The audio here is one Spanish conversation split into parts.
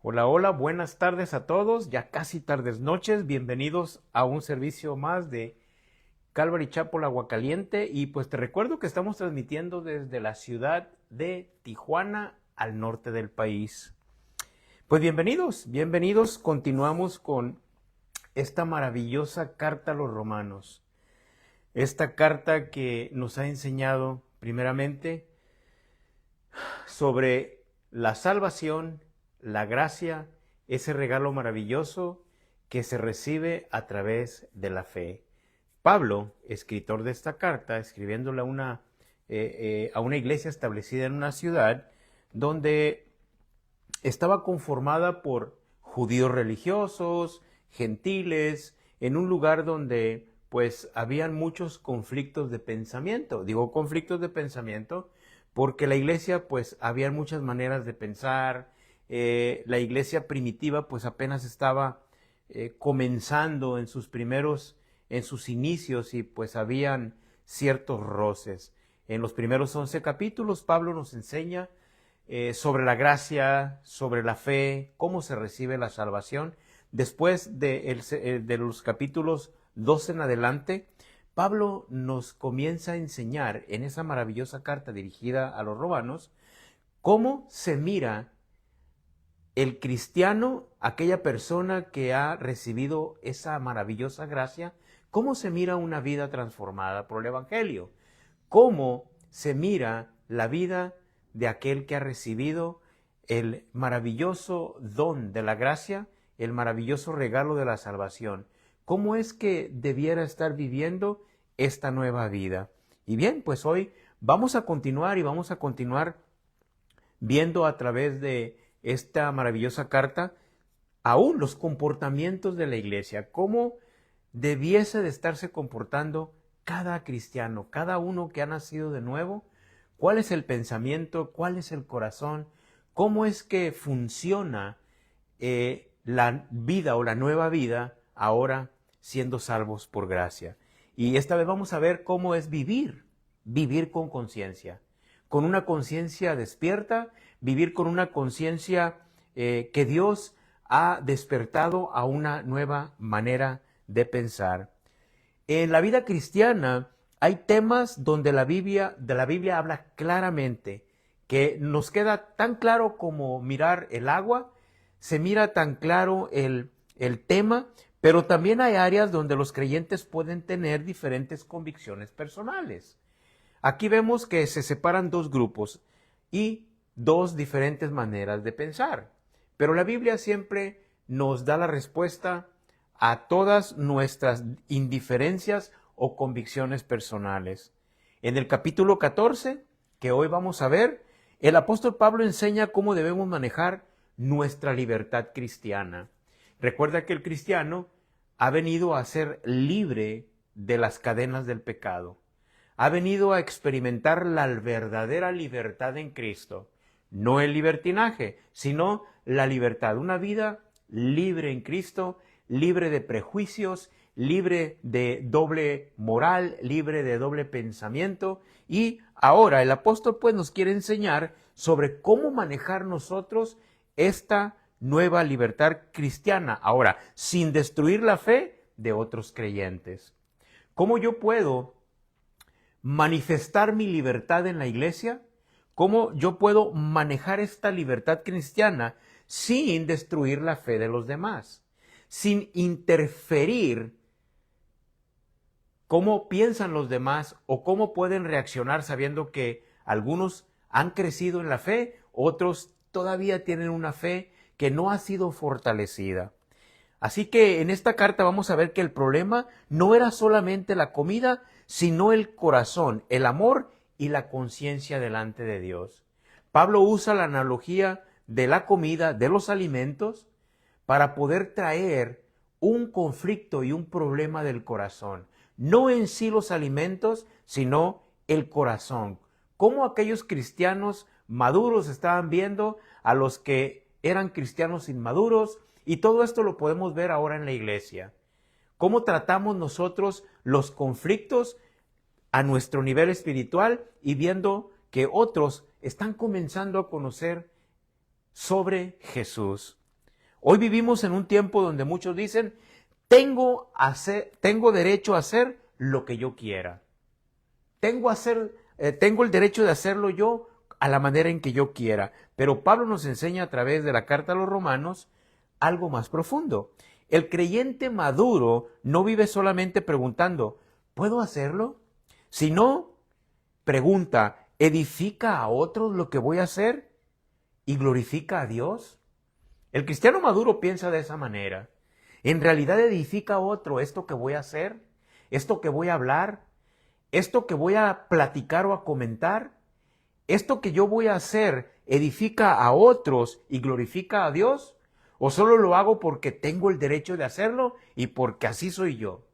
Hola, hola, buenas tardes a todos, ya casi tardes noches, bienvenidos a un servicio más de Calvary Chapel Aguacaliente y pues te recuerdo que estamos transmitiendo desde la ciudad de Tijuana al norte del país. Pues bienvenidos, continuamos con esta maravillosa carta a los romanos, esta carta que nos ha enseñado primeramente sobre la salvación, la gracia, ese regalo maravilloso que se recibe a través de la fe. Pablo, escritor de esta carta, escribiéndola a una iglesia establecida en una ciudad donde estaba conformada por judíos religiosos, gentiles, en un lugar donde pues habían muchos conflictos de pensamiento. Digo conflictos de pensamiento porque la iglesia pues había muchas maneras de pensar. La iglesia primitiva pues apenas estaba comenzando en sus inicios y pues habían ciertos roces. En los primeros 11 capítulos Pablo nos enseña sobre la gracia, sobre la fe, cómo se recibe la salvación. Después de los capítulos 12 en adelante, Pablo nos comienza a enseñar en esa maravillosa carta dirigida a los romanos cómo se mira el cristiano, aquella persona que ha recibido esa maravillosa gracia, cómo se mira una vida transformada por el Evangelio, cómo se mira la vida de aquel que ha recibido el maravilloso don de la gracia, el maravilloso regalo de la salvación. ¿Cómo es que debiera estar viviendo esta nueva vida? Y bien, pues hoy vamos a continuar viendo a través de esta maravillosa carta aún los comportamientos de la iglesia, cómo debiese de estarse comportando cada cristiano, cada uno que ha nacido de nuevo, cuál es el pensamiento, cuál es el corazón, cómo es que funciona la vida o la nueva vida ahora siendo salvos por gracia. Y esta vez vamos a ver cómo es vivir con conciencia, con una conciencia despierta, vivir con una conciencia que Dios ha despertado a una nueva manera de pensar. En la vida cristiana hay temas donde de la Biblia habla claramente, que nos queda tan claro como mirar el agua, se mira tan claro el tema, pero también hay áreas donde los creyentes pueden tener diferentes convicciones personales. Aquí vemos que se separan dos grupos y dos diferentes maneras de pensar, pero la Biblia siempre nos da la respuesta a todas nuestras indiferencias o convicciones personales. En el capítulo 14, que hoy vamos a ver, el apóstol Pablo enseña cómo debemos manejar nuestra libertad cristiana. Recuerda que el cristiano ha venido a ser libre de las cadenas del pecado. Ha venido a experimentar la verdadera libertad en Cristo. No el libertinaje, sino la libertad. Una vida libre en Cristo, libre de prejuicios, libre de doble moral, libre de doble pensamiento. Y ahora el apóstol pues nos quiere enseñar sobre cómo manejar nosotros esta nueva libertad cristiana. Ahora, sin destruir la fe de otros creyentes. ¿Cómo yo puedo manifestar mi libertad en la iglesia? ¿Cómo yo puedo manejar esta libertad cristiana sin destruir la fe de los demás? Sin interferir cómo piensan los demás o cómo pueden reaccionar sabiendo que algunos han crecido en la fe, otros todavía tienen una fe que no ha sido fortalecida. Así que en esta carta vamos a ver que el problema no era solamente la comida, sino el corazón, el amor y la conciencia delante de Dios. Pablo usa la analogía de la comida, de los alimentos, para poder traer un conflicto y un problema del corazón. No en sí los alimentos, sino el corazón. Cómo aquellos cristianos maduros estaban viendo a los que eran cristianos inmaduros, y todo esto lo podemos ver ahora en la iglesia. Cómo tratamos nosotros los conflictos a nuestro nivel espiritual y viendo que otros están comenzando a conocer sobre Jesús. Hoy vivimos en un tiempo donde muchos dicen, tengo derecho a hacer lo que yo quiera. Tengo el derecho de hacerlo yo a la manera en que yo quiera. Pero Pablo nos enseña a través de la carta a los Romanos algo más profundo. El creyente maduro no vive solamente preguntando, ¿puedo hacerlo? Sino, pregunta, ¿edifica a otros lo que voy a hacer y glorifica a Dios? El cristiano maduro piensa de esa manera. ¿En realidad edifica a otro esto que voy a hacer? ¿Esto que voy a hablar? ¿Esto que voy a platicar o a comentar? ¿Esto que yo voy a hacer edifica a otros y glorifica a Dios? ¿O solo lo hago porque tengo el derecho de hacerlo y porque así soy yo?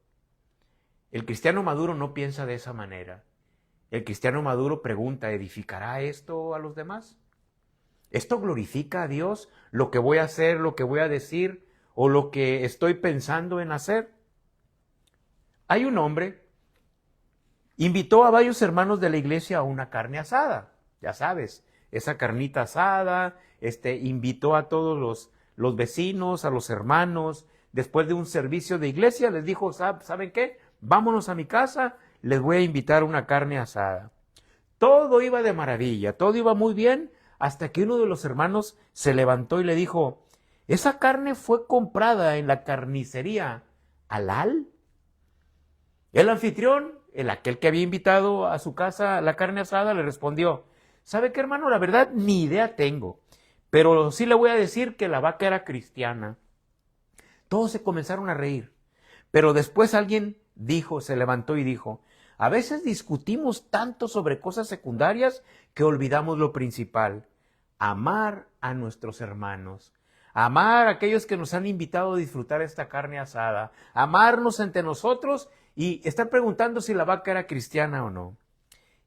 El cristiano maduro no piensa de esa manera. El cristiano maduro pregunta, ¿edificará esto a los demás? ¿Esto glorifica a Dios? ¿Lo que voy a hacer, lo que voy a decir o lo que estoy pensando en hacer? Hay un hombre, invitó a varios hermanos de la iglesia a una carne asada. Ya sabes, esa carnita asada, invitó a todos los vecinos, a los hermanos. Después de un servicio de iglesia les dijo, ¿saben qué? Vámonos a mi casa, les voy a invitar una carne asada. Todo iba de maravilla, todo iba muy bien, hasta que uno de los hermanos se levantó y le dijo, ¿esa carne fue comprada en la carnicería halal? El anfitrión, aquel que había invitado a su casa la carne asada, le respondió, ¿sabe qué, hermano? La verdad, ni idea tengo, pero sí le voy a decir que la vaca era cristiana. Todos se comenzaron a reír, pero después alguien se levantó y dijo, a veces discutimos tanto sobre cosas secundarias que olvidamos lo principal, amar a nuestros hermanos. Amar a aquellos que nos han invitado a disfrutar esta carne asada, amarnos entre nosotros y estar preguntando si la vaca era cristiana o no.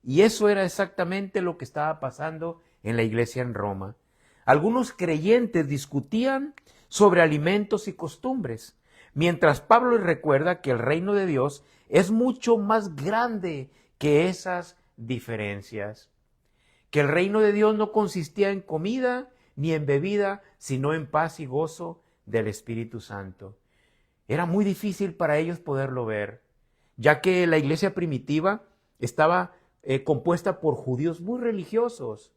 Y eso era exactamente lo que estaba pasando en la iglesia en Roma. Algunos creyentes discutían sobre alimentos y costumbres, mientras Pablo les recuerda que el reino de Dios es mucho más grande que esas diferencias. Que el reino de Dios no consistía en comida ni en bebida, sino en paz y gozo del Espíritu Santo. Era muy difícil para ellos poderlo ver, ya que la iglesia primitiva estaba compuesta por judíos muy religiosos,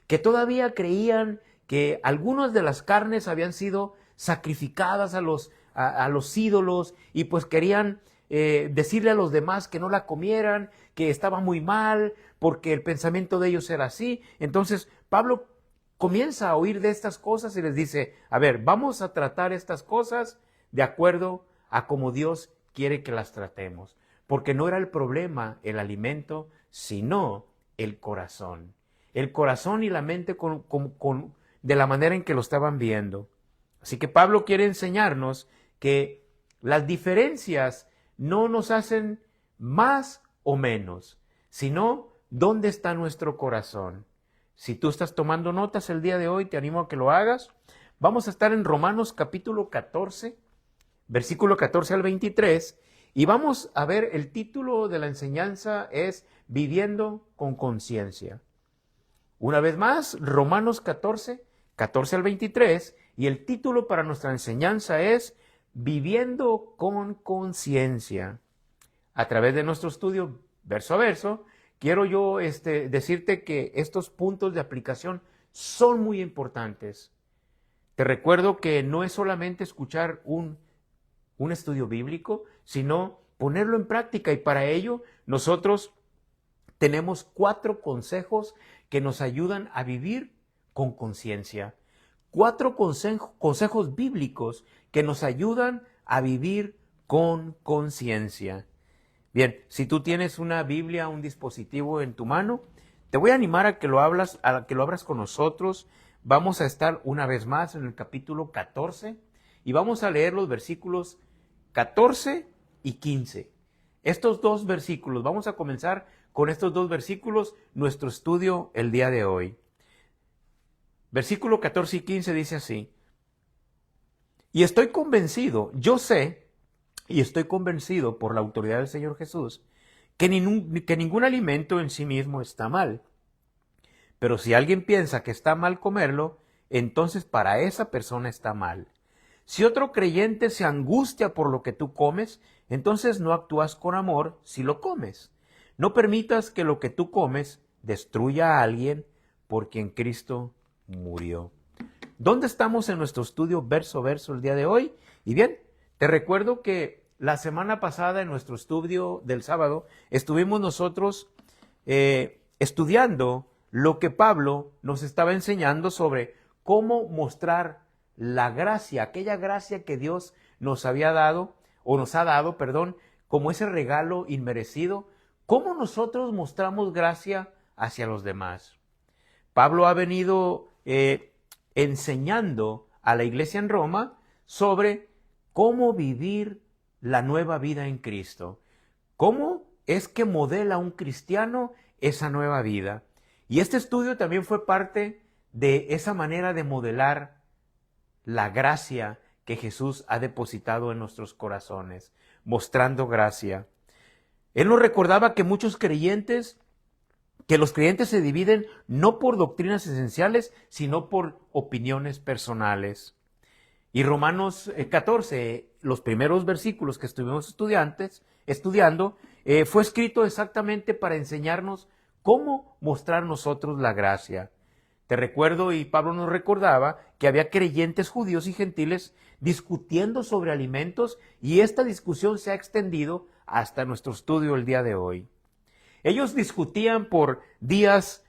que todavía creían que algunas de las carnes habían sido sacrificadas a los ídolos y pues querían decirle a los demás que no la comieran, que estaba muy mal, porque el pensamiento de ellos era así. Entonces Pablo comienza a oír de estas cosas y les dice, a ver, vamos a tratar estas cosas de acuerdo a como Dios quiere que las tratemos, porque no era el problema el alimento, sino el corazón. El corazón y la mente de la manera en que lo estaban viendo. Así que Pablo quiere enseñarnos que las diferencias no nos hacen más o menos, sino dónde está nuestro corazón. Si tú estás tomando notas el día de hoy, te animo a que lo hagas. Vamos a estar en Romanos capítulo 14, versículo 14 al 23, y vamos a ver el título de la enseñanza es Viviendo con conciencia. Una vez más, Romanos 14, 14 al 23, y el título para nuestra enseñanza es Viviendo con conciencia. A través de nuestro estudio verso a verso, quiero yo decirte que estos puntos de aplicación son muy importantes. Te recuerdo que no es solamente escuchar un estudio bíblico, sino ponerlo en práctica, y para ello nosotros tenemos 4 consejos que nos ayudan a vivir con conciencia. 4 consejos bíblicos que nos ayudan a vivir con conciencia. Bien, si tú tienes una Biblia, un dispositivo en tu mano, te voy a animar a que lo abras con nosotros. Vamos a estar una vez más en el capítulo 14 y vamos a leer los versículos 14 y 15. Estos 2 versículos, vamos a comenzar con estos 2 versículos nuestro estudio el día de hoy. Versículo 14 y 15 dice así: y estoy convencido, yo sé, y estoy convencido por la autoridad del Señor Jesús, que ningún alimento en sí mismo está mal. Pero si alguien piensa que está mal comerlo, entonces para esa persona está mal. Si otro creyente se angustia por lo que tú comes, entonces no actúas con amor si lo comes. No permitas que lo que tú comes destruya a alguien por quien Cristo murió. ¿Dónde estamos en nuestro estudio verso a verso el día de hoy? Y bien, te recuerdo que la semana pasada en nuestro estudio del sábado estuvimos nosotros estudiando lo que Pablo nos estaba enseñando sobre cómo mostrar la gracia, aquella gracia que Dios nos había dado, o nos ha dado, perdón, como ese regalo inmerecido, cómo nosotros mostramos gracia hacia los demás. Pablo ha venido enseñando a la iglesia en Roma sobre cómo vivir la nueva vida en Cristo. ¿Cómo es que modela un cristiano esa nueva vida? Y este estudio también fue parte de esa manera de modelar la gracia que Jesús ha depositado en nuestros corazones, mostrando gracia. Él nos recordaba que los creyentes se dividen no por doctrinas esenciales, sino por opiniones personales. Y Romanos 14, los primeros versículos que estuvimos estudiando, fue escrito exactamente para enseñarnos cómo mostrar nosotros la gracia. Te recuerdo, y Pablo nos recordaba, que había creyentes judíos y gentiles discutiendo sobre alimentos, y esta discusión se ha extendido hasta nuestro estudio el día de hoy. Ellos discutían por días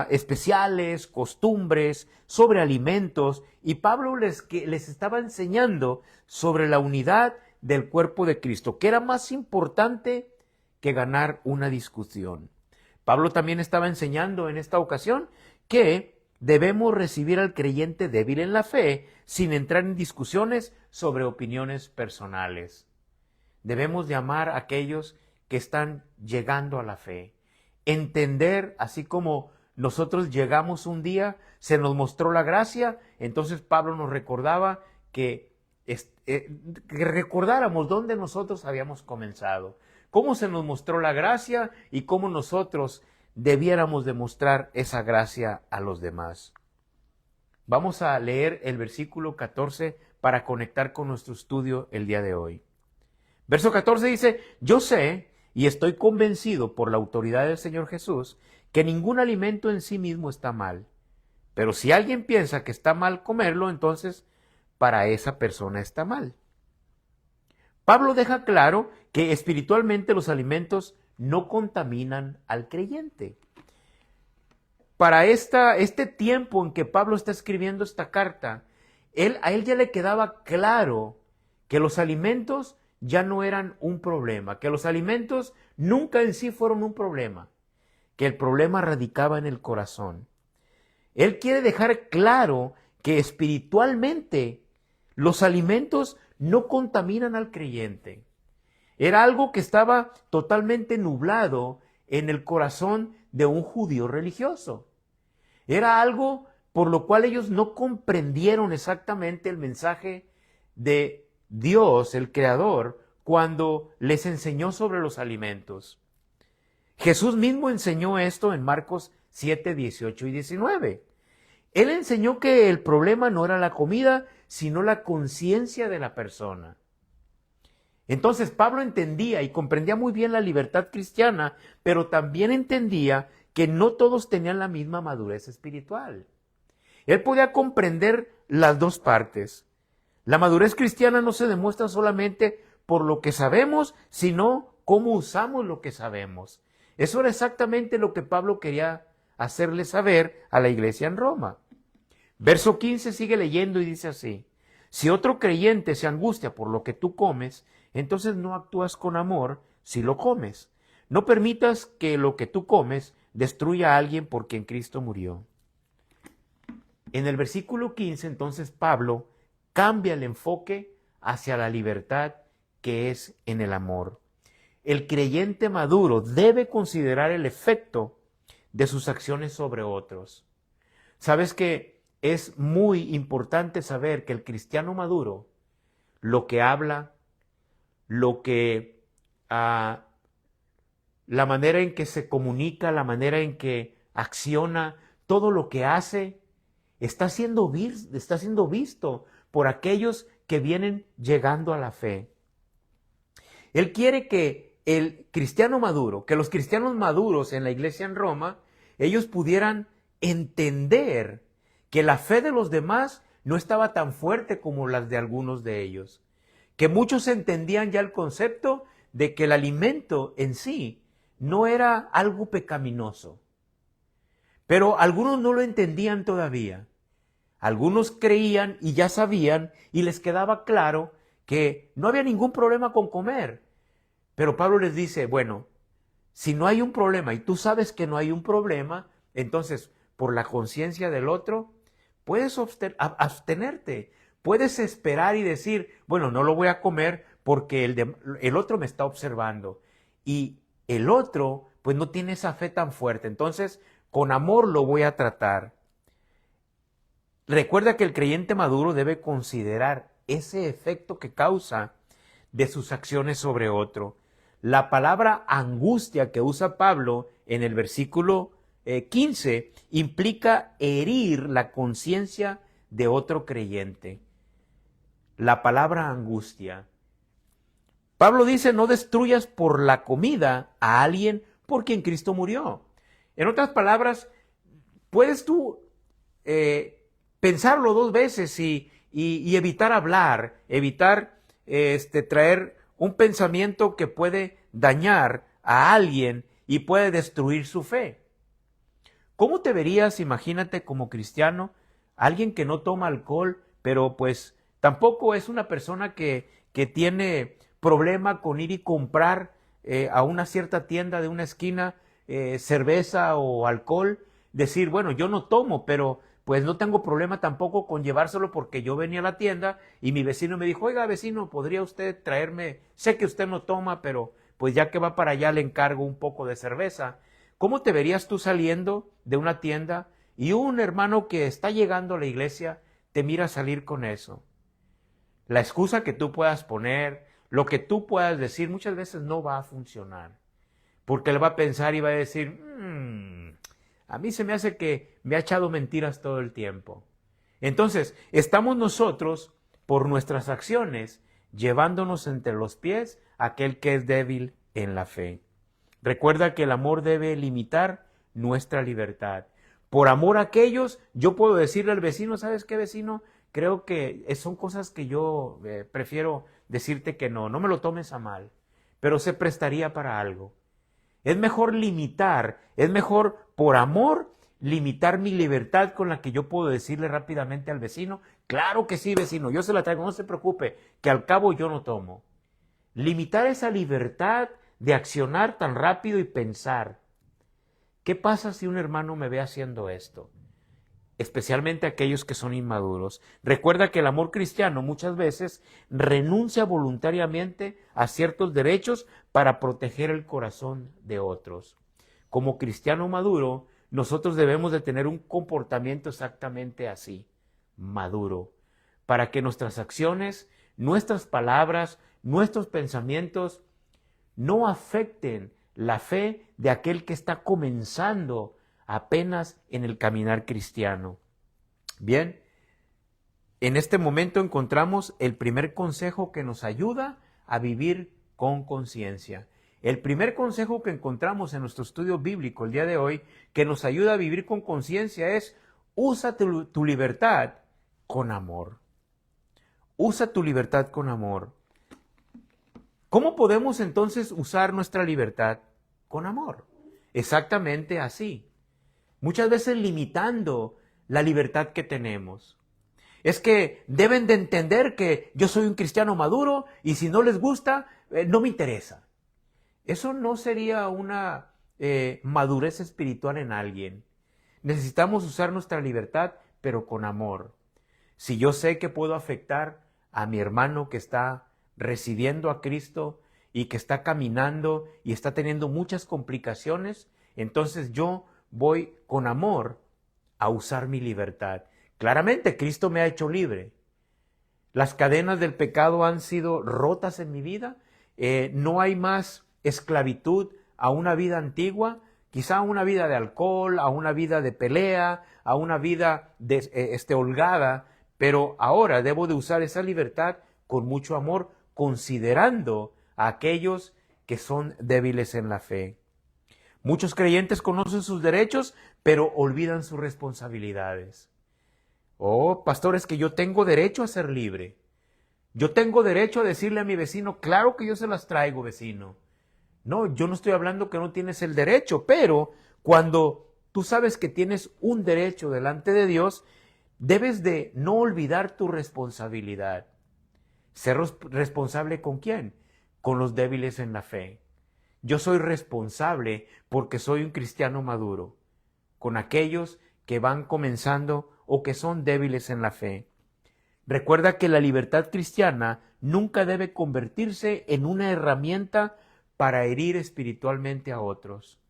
especiales, costumbres, sobre alimentos, y Pablo les estaba enseñando sobre la unidad del cuerpo de Cristo, que era más importante que ganar una discusión. Pablo también estaba enseñando en esta ocasión que debemos recibir al creyente débil en la fe sin entrar en discusiones sobre opiniones personales. Debemos de amar a aquellos que están llegando a la fe. Entender, así como nosotros llegamos un día, se nos mostró la gracia, entonces Pablo nos recordaba que recordáramos dónde nosotros habíamos comenzado, cómo se nos mostró la gracia y cómo nosotros debiéramos demostrar esa gracia a los demás. Vamos a leer el versículo 14 para conectar con nuestro estudio el día de hoy. Verso 14 dice: yo sé y estoy convencido por la autoridad del Señor Jesús que ningún alimento en sí mismo está mal. Pero si alguien piensa que está mal comerlo, entonces para esa persona está mal. Pablo deja claro que espiritualmente los alimentos no contaminan al creyente. Para este tiempo en que Pablo está escribiendo esta carta, a él ya le quedaba claro que los alimentos ya no eran un problema, que los alimentos nunca en sí fueron un problema, que el problema radicaba en el corazón. Él quiere dejar claro que espiritualmente los alimentos no contaminan al creyente. Era algo que estaba totalmente nublado en el corazón de un judío religioso. Era algo por lo cual ellos no comprendieron exactamente el mensaje de Dios, el Creador, cuando les enseñó sobre los alimentos. Jesús mismo enseñó esto en Marcos 7, 18 y 19. Él enseñó que el problema no era la comida, sino la conciencia de la persona. Entonces Pablo entendía y comprendía muy bien la libertad cristiana, pero también entendía que no todos tenían la misma madurez espiritual. Él podía comprender las dos partes. La madurez cristiana no se demuestra solamente por lo que sabemos, sino cómo usamos lo que sabemos. Eso era exactamente lo que Pablo quería hacerle saber a la iglesia en Roma. Verso 15 sigue leyendo y dice así: si otro creyente se angustia por lo que tú comes, entonces no actúas con amor si lo comes. No permitas que lo que tú comes destruya a alguien por quien Cristo murió. En el versículo 15, entonces, Pablo cambia el enfoque hacia la libertad que es en el amor. El creyente maduro debe considerar el efecto de sus acciones sobre otros. ¿Sabes que es muy importante saber que el cristiano maduro, lo que habla, la manera en que se comunica, la manera en que acciona, todo lo que hace, está siendo visto por aquellos que vienen llegando a la fe. Él quiere que el cristiano maduro, que los cristianos maduros en la iglesia en Roma, ellos pudieran entender que la fe de los demás no estaba tan fuerte como las de algunos de ellos, que muchos entendían ya el concepto de que el alimento en sí no era algo pecaminoso. Pero algunos no lo entendían todavía. Algunos creían y ya sabían y les quedaba claro que no había ningún problema con comer. Pero Pablo les dice, bueno, si no hay un problema y tú sabes que no hay un problema, entonces por la conciencia del otro puedes abstenerte, puedes esperar y decir, bueno, no lo voy a comer porque el otro me está observando. Y el otro pues no tiene esa fe tan fuerte, entonces con amor lo voy a tratar. Recuerda que el creyente maduro debe considerar ese efecto que causa de sus acciones sobre otro. La palabra angustia que usa Pablo en el versículo 15 implica herir la conciencia de otro creyente. La palabra angustia. Pablo dice, no destruyas por la comida a alguien por quien Cristo murió. En otras palabras, puedes tú pensarlo dos veces y evitar hablar, evitar traer un pensamiento que puede dañar a alguien y puede destruir su fe. ¿Cómo te verías, imagínate, como cristiano, alguien que no toma alcohol, pero pues tampoco es una persona que tiene problema con ir y comprar a una cierta tienda de una esquina cerveza o alcohol? Decir, bueno, yo no tomo, pero pues no tengo problema tampoco con llevárselo porque yo venía a la tienda y mi vecino me dijo, oiga, vecino, ¿podría usted traerme? Sé que usted no toma, pero pues ya que va para allá le encargo un poco de cerveza. ¿Cómo te verías tú saliendo de una tienda y un hermano que está llegando a la iglesia te mira salir con eso? La excusa que tú puedas poner, lo que tú puedas decir, muchas veces no va a funcionar. Porque él va a pensar y va a decir, a mí se me hace que me ha echado mentiras todo el tiempo. Entonces, estamos nosotros, por nuestras acciones, llevándonos entre los pies a aquel que es débil en la fe. Recuerda que el amor debe limitar nuestra libertad. Por amor a aquellos, yo puedo decirle al vecino, ¿sabes qué, vecino? Creo que son cosas que yo prefiero decirte que no me lo tomes a mal, pero se prestaría para algo. Es mejor limitar, es mejor por amor limitar mi libertad con la que yo puedo decirle rápidamente al vecino, claro que sí, vecino, yo se la traigo, no se preocupe, que al cabo yo no tomo. Limitar esa libertad de accionar tan rápido y pensar, ¿qué pasa si un hermano me ve haciendo esto? Especialmente aquellos que son inmaduros. Recuerda que el amor cristiano muchas veces renuncia voluntariamente a ciertos derechos para proteger el corazón de otros. Como cristiano maduro, nosotros debemos de tener un comportamiento exactamente así, maduro, para que nuestras acciones, nuestras palabras, nuestros pensamientos no afecten la fe de aquel que está comenzando apenas en el caminar cristiano. Bien, en este momento encontramos el primer consejo que nos ayuda a vivir con conciencia. El primer consejo que encontramos en nuestro estudio bíblico el día de hoy, que nos ayuda a vivir con conciencia, es usa tu libertad con amor. Usa tu libertad con amor. ¿Cómo podemos entonces usar nuestra libertad con amor? Exactamente así. Muchas veces limitando la libertad que tenemos. Es que deben de entender que yo soy un cristiano maduro y si no les gusta, no me interesa. Eso no sería una madurez espiritual en alguien. Necesitamos usar nuestra libertad, pero con amor. Si yo sé que puedo afectar a mi hermano que está recibiendo a Cristo y que está caminando y está teniendo muchas complicaciones, entonces yo voy con amor a usar mi libertad. Claramente Cristo me ha hecho libre. Las cadenas del pecado han sido rotas en mi vida. No hay más esclavitud a una vida antigua, quizá a una vida de alcohol, a una vida de pelea, a una vida holgada, pero ahora debo de usar esa libertad con mucho amor, considerando a aquellos que son débiles en la fe. Muchos creyentes conocen sus derechos, pero olvidan sus responsabilidades. Oh, pastor, es que yo tengo derecho a ser libre. Yo tengo derecho a decirle a mi vecino, claro que yo se las traigo, vecino. No, yo no estoy hablando que no tienes el derecho, pero cuando tú sabes que tienes un derecho delante de Dios, debes de no olvidar tu responsabilidad. ¿Ser responsable con quién? Con los débiles en la fe. Yo soy responsable porque soy un cristiano maduro, con aquellos que van comenzando o que son débiles en la fe. Recuerda que la libertad cristiana nunca debe convertirse en una herramienta para herir espiritualmente a otros.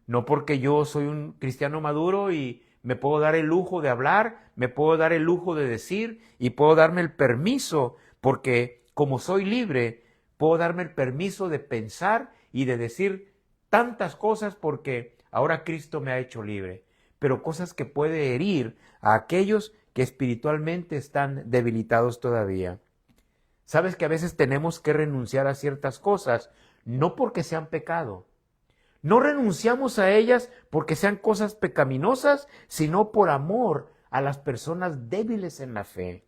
No porque yo soy un cristiano maduro y me puedo dar el lujo de hablar, me puedo dar el lujo de decir y puedo darme el permiso, porque como soy libre, puedo darme el permiso de pensar y de decir tantas cosas porque ahora Cristo me ha hecho libre, pero cosas que puede herir a aquellos que espiritualmente están debilitados todavía. Sabes que a veces tenemos que renunciar a ciertas cosas, no porque sean pecado. No renunciamos a ellas porque sean cosas pecaminosas, sino por amor a las personas débiles en la fe.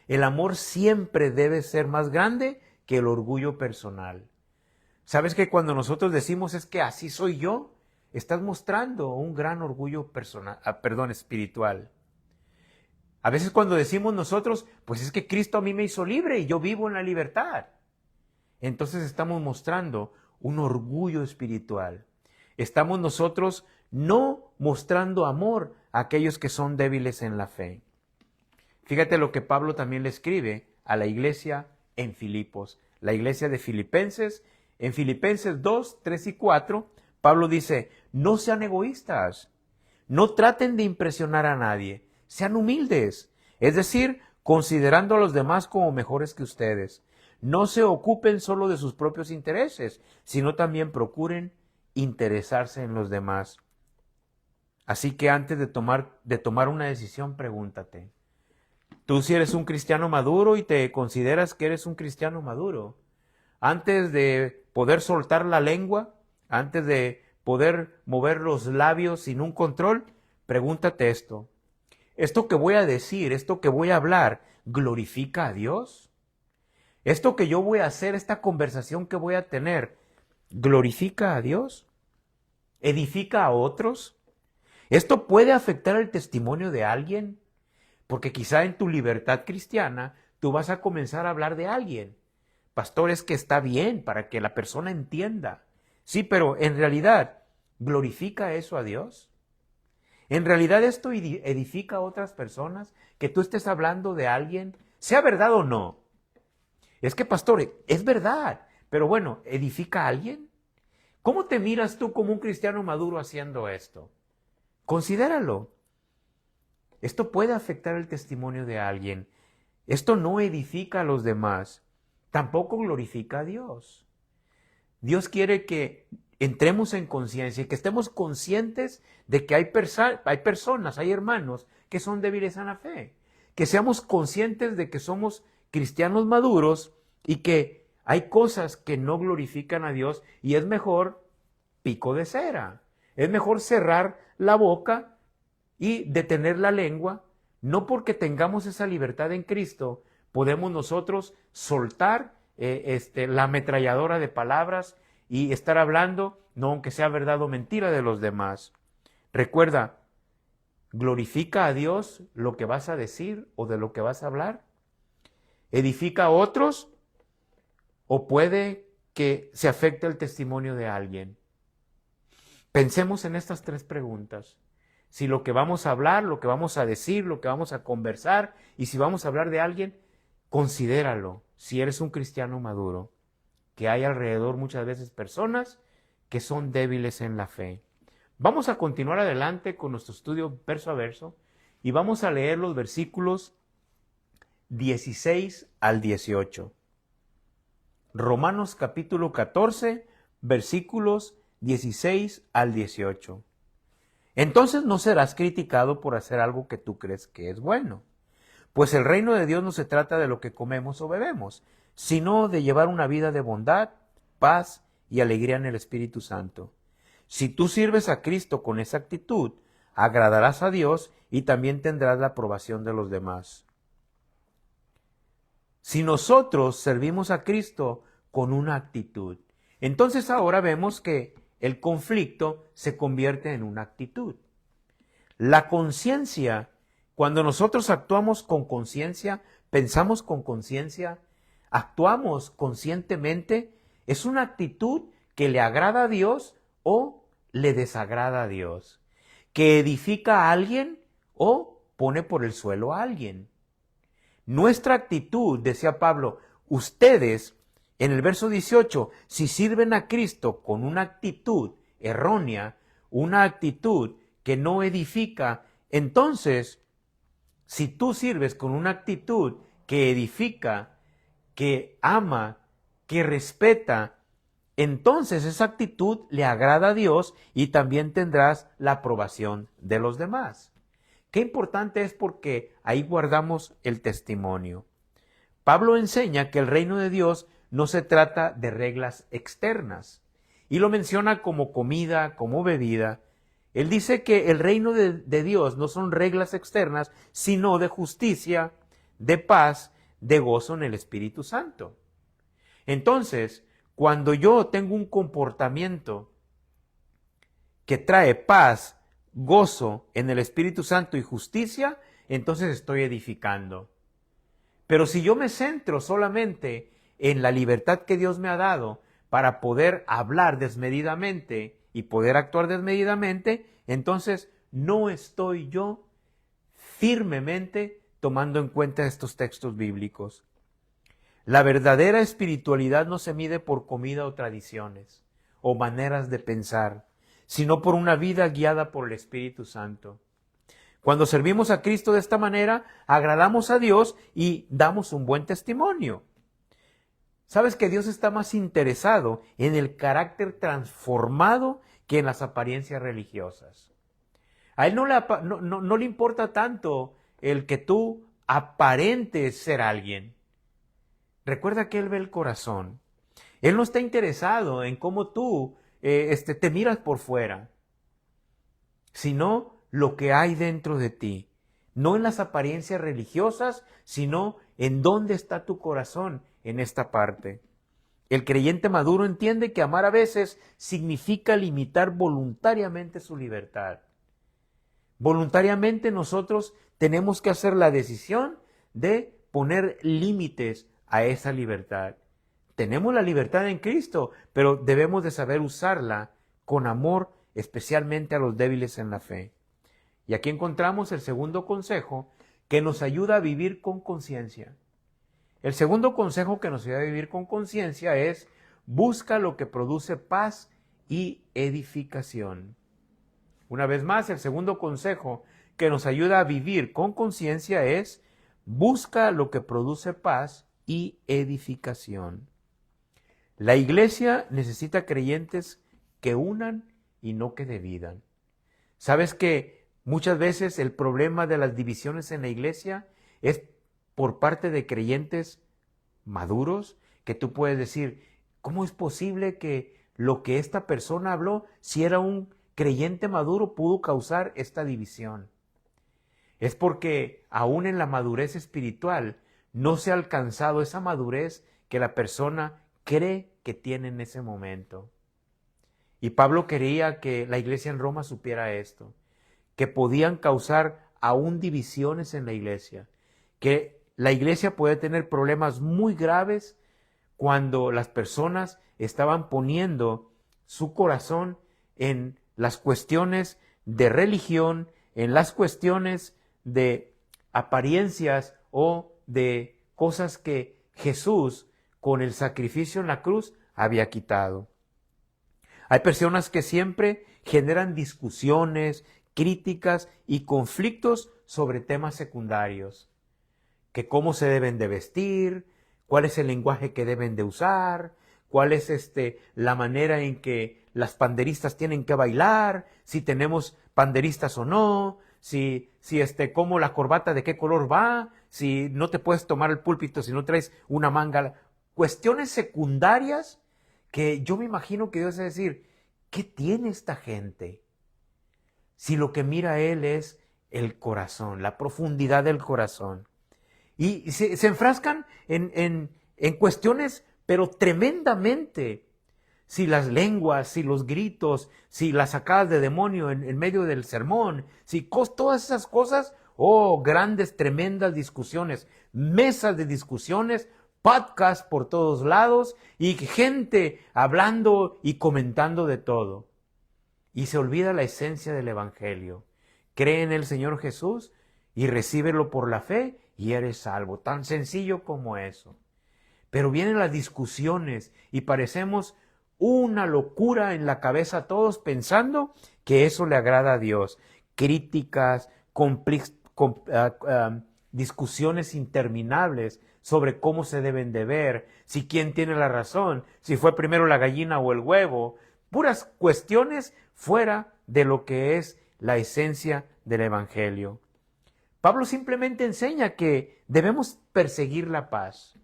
El amor siempre debe ser más grande que el orgullo personal. ¿Sabes que cuando nosotros decimos es que así soy yo? Estás mostrando un gran orgullo personal, espiritual. A veces cuando decimos nosotros, pues es que Cristo a mí me hizo libre y yo vivo en la libertad. Entonces estamos mostrando un orgullo espiritual. Estamos nosotros no mostrando amor a aquellos que son débiles en la fe. Fíjate lo que Pablo también le escribe a la iglesia en Filipos, la iglesia de Filipenses. En Filipenses 2, 3 y 4, Pablo dice, no sean egoístas, no traten de impresionar a nadie, sean humildes, es decir, considerando a los demás como mejores que ustedes. No se ocupen solo de sus propios intereses, sino también procuren interesarse en los demás. Así que antes de tomar una decisión, pregúntate, tú si eres un cristiano maduro y te consideras que eres un cristiano maduro, antes de poder soltar la lengua, antes de poder mover los labios sin un control, pregúntate esto. ¿Esto que voy a decir, esto que voy a hablar, glorifica a Dios? ¿Esto que yo voy a hacer, esta conversación que voy a tener, glorifica a Dios? ¿Edifica a otros? ¿Esto puede afectar el testimonio de alguien? Porque quizá en tu libertad cristiana tú vas a comenzar a hablar de alguien. Pastor, es que está bien para que la persona entienda. Sí, pero en realidad, ¿glorifica eso a Dios? ¿En realidad esto edifica a otras personas? Que tú estés hablando de alguien, sea verdad o no. Es que, pastor, es verdad, pero bueno, ¿edifica a alguien? ¿Cómo te miras tú como un cristiano maduro haciendo esto? Considéralo. Esto puede afectar el testimonio de alguien. Esto no edifica a los demás. Tampoco glorifica a Dios. Dios quiere que entremos en conciencia y que estemos conscientes de que hay personas, hay hermanos que son débiles en la fe. Que seamos conscientes de que somos cristianos maduros y que hay cosas que no glorifican a Dios y es mejor pico de cera. Es mejor cerrar la boca y detener la lengua. No porque tengamos esa libertad en Cristo, podemos nosotros soltar la ametralladora de palabras y estar hablando, no aunque sea verdad o mentira, de los demás. Recuerda, ¿glorifica a Dios lo que vas a decir o de lo que vas a hablar? ¿Edifica a otros? ¿O puede que se afecte el testimonio de alguien? Pensemos en estas tres preguntas. Si lo que vamos a hablar, lo que vamos a decir, lo que vamos a conversar, y si vamos a hablar de alguien, considéralo si eres un cristiano maduro, que hay alrededor muchas veces personas que son débiles en la fe. Vamos a continuar adelante con nuestro estudio verso a verso y vamos a leer los versículos 16 al 18. Romanos capítulo 14, versículos 16 al 18. Entonces no serás criticado por hacer algo que tú crees que es bueno. Pues el reino de Dios no se trata de lo que comemos o bebemos, sino de llevar una vida de bondad, paz y alegría en el Espíritu Santo. Si tú sirves a Cristo con esa actitud, agradarás a Dios y también tendrás la aprobación de los demás. Si nosotros servimos a Cristo con una actitud, entonces ahora vemos que el conflicto se convierte en una actitud. La conciencia, cuando nosotros actuamos con conciencia, pensamos con conciencia, actuamos conscientemente, es una actitud que le agrada a Dios o le desagrada a Dios, que edifica a alguien o pone por el suelo a alguien. Nuestra actitud, decía Pablo, ustedes, en el verso 18, si sirven a Cristo con una actitud errónea, una actitud que no edifica, entonces, si tú sirves con una actitud que edifica, que ama, que respeta, entonces esa actitud le agrada a Dios y también tendrás la aprobación de los demás. Qué importante es porque ahí guardamos el testimonio. Pablo enseña que el reino de Dios no se trata de reglas externas y lo menciona como comida, como bebida. Él dice que el reino de Dios no son reglas externas, sino de justicia, de paz, de gozo en el Espíritu Santo. Entonces, cuando yo tengo un comportamiento que trae paz, gozo en el Espíritu Santo y justicia, entonces estoy edificando. Pero si yo me centro solamente en la libertad que Dios me ha dado para poder hablar desmedidamente y poder actuar desmedidamente, entonces no estoy yo firmemente tomando en cuenta estos textos bíblicos. La verdadera espiritualidad no se mide por comida o tradiciones o maneras de pensar, sino por una vida guiada por el Espíritu Santo. Cuando servimos a Cristo de esta manera, agradamos a Dios y damos un buen testimonio. ¿Sabes que Dios está más interesado en el carácter transformado que en las apariencias religiosas? A Él no le importa tanto el que tú aparentes ser alguien. Recuerda que Él ve el corazón. Él no está interesado en cómo tú te miras por fuera, sino lo que hay dentro de ti. No en las apariencias religiosas, sino en dónde está tu corazón en esta parte. El creyente maduro entiende que amar a veces significa limitar voluntariamente su libertad. Voluntariamente nosotros tenemos que hacer la decisión de poner límites a esa libertad. Tenemos la libertad en Cristo, pero debemos de saber usarla con amor, especialmente a los débiles en la fe. Y aquí encontramos el segundo consejo que nos ayuda a vivir con conciencia. El segundo consejo que nos ayuda a vivir con conciencia es: busca lo que produce paz y edificación. Una vez más, el segundo consejo que nos ayuda a vivir con conciencia es: busca lo que produce paz y edificación. La iglesia necesita creyentes que unan y no que dividan. ¿Sabes que muchas veces el problema de las divisiones en la iglesia es por parte de creyentes maduros? Que tú puedes decir, ¿cómo es posible que lo que esta persona habló, si era un creyente maduro, pudo causar esta división? Es porque aún en la madurez espiritual no se ha alcanzado esa madurez que la persona cree que tiene en ese momento. Y Pablo quería que la iglesia en Roma supiera esto, que podían causar aún divisiones en la iglesia, que la iglesia puede tener problemas muy graves cuando las personas estaban poniendo su corazón en las cuestiones de religión, en las cuestiones de apariencias o de cosas que Jesús, con el sacrificio en la cruz, había quitado. Hay personas que siempre generan discusiones, críticas y conflictos sobre temas secundarios, que cómo se deben de vestir, cuál es el lenguaje que deben de usar, cuál es la manera en que las panderistas tienen que bailar, si tenemos panderistas o no, cómo la corbata de qué color va, si no te puedes tomar el púlpito si no traes una manga. Cuestiones secundarias que yo me imagino que Dios es decir, ¿qué tiene esta gente? Si lo que mira Él es el corazón, la profundidad del corazón. Y se enfrascan en cuestiones, pero tremendamente. Si las lenguas, si los gritos, si las sacadas de demonio en medio del sermón, si todas esas cosas, grandes, tremendas discusiones, mesas de discusiones, podcasts por todos lados y gente hablando y comentando de todo. Y se olvida la esencia del Evangelio. Cree en el Señor Jesús y recíbelo por la fe y eres salvo. Tan sencillo como eso. Pero vienen las discusiones y parecemos una locura en la cabeza todos pensando que eso le agrada a Dios. Críticas, discusiones interminables sobre cómo se deben de ver, si quién tiene la razón, si fue primero la gallina o el huevo. Puras cuestiones fuera de lo que es la esencia del Evangelio. Pablo simplemente enseña que debemos perseguir la paz.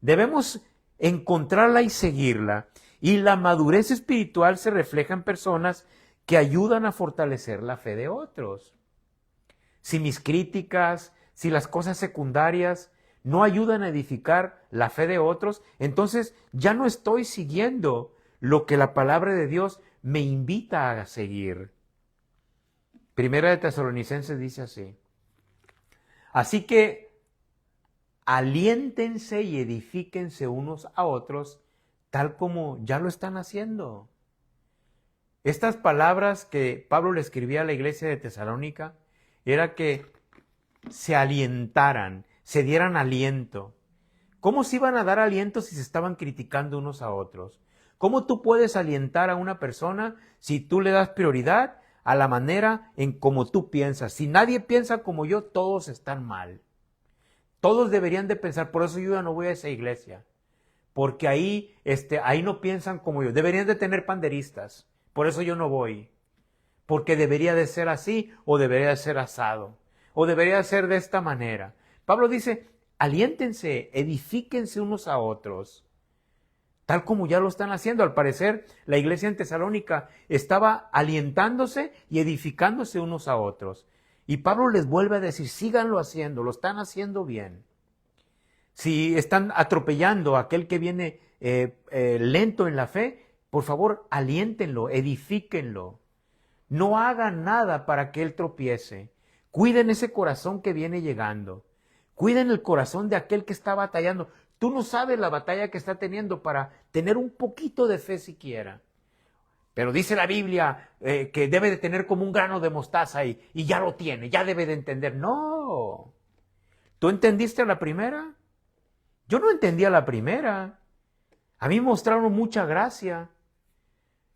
Debemos encontrarla y seguirla. Y la madurez espiritual se refleja en personas que ayudan a fortalecer la fe de otros. Si mis críticas, si las cosas secundarias no ayudan a edificar la fe de otros, entonces ya no estoy siguiendo lo que la palabra de Dios me invita a seguir. Primera de Tesalonicenses dice así. Así que aliéntense y edifíquense unos a otros, tal como ya lo están haciendo. Estas palabras que Pablo le escribía a la iglesia de Tesalónica era que se alientaran, se dieran aliento. ¿Cómo se iban a dar aliento si se estaban criticando unos a otros? ¿Cómo tú puedes alientar a una persona si tú le das prioridad a la manera en cómo tú piensas? Si nadie piensa como yo, todos están mal. Todos deberían de pensar, por eso yo ya no voy a esa iglesia. Porque ahí no piensan como yo. Deberían de tener panderistas. Por eso yo no voy. Porque debería de ser así o debería de ser asado. O debería de ser de esta manera. Pablo dice, aliéntense, edifíquense unos a otros. Tal como ya lo están haciendo. Al parecer, la iglesia en Tesalónica estaba alientándose y edificándose unos a otros. Y Pablo les vuelve a decir, síganlo haciendo, lo están haciendo bien. Si están atropellando a aquel que viene lento en la fe, por favor, aliéntenlo, edifíquenlo. No hagan nada para que él tropiece. Cuiden ese corazón que viene llegando. Cuiden el corazón de aquel que está batallando. Tú no sabes la batalla que está teniendo para tener un poquito de fe siquiera. Pero dice la Biblia que debe de tener como un grano de mostaza y ya lo tiene, ya debe de entender. No. ¿Tú entendiste a la primera? Yo no entendía la primera. A mí me mostraron mucha gracia.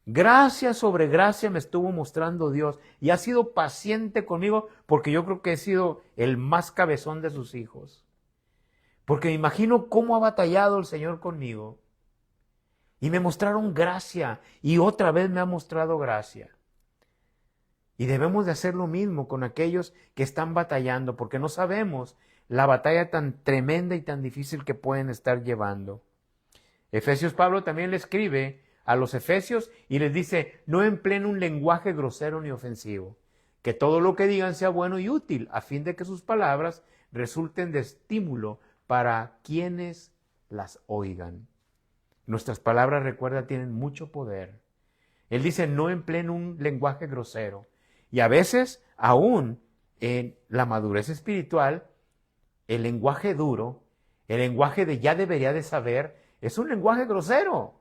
Gracia sobre gracia me estuvo mostrando Dios y ha sido paciente conmigo porque yo creo que he sido el más cabezón de sus hijos. Porque me imagino cómo ha batallado el Señor conmigo. Y me mostraron gracia y otra vez me ha mostrado gracia. Y debemos de hacer lo mismo con aquellos que están batallando porque no sabemos la batalla tan tremenda y tan difícil que pueden estar llevando. Efesios Pablo también le escribe a los efesios y les dice, no empleen un lenguaje grosero ni ofensivo, que todo lo que digan sea bueno y útil, a fin de que sus palabras resulten de estímulo para quienes las oigan. Nuestras palabras, recuerda, tienen mucho poder. Él dice, no empleen un lenguaje grosero. Y a veces, aún en la madurez espiritual, el lenguaje duro, el lenguaje de ya debería de saber, es un lenguaje grosero.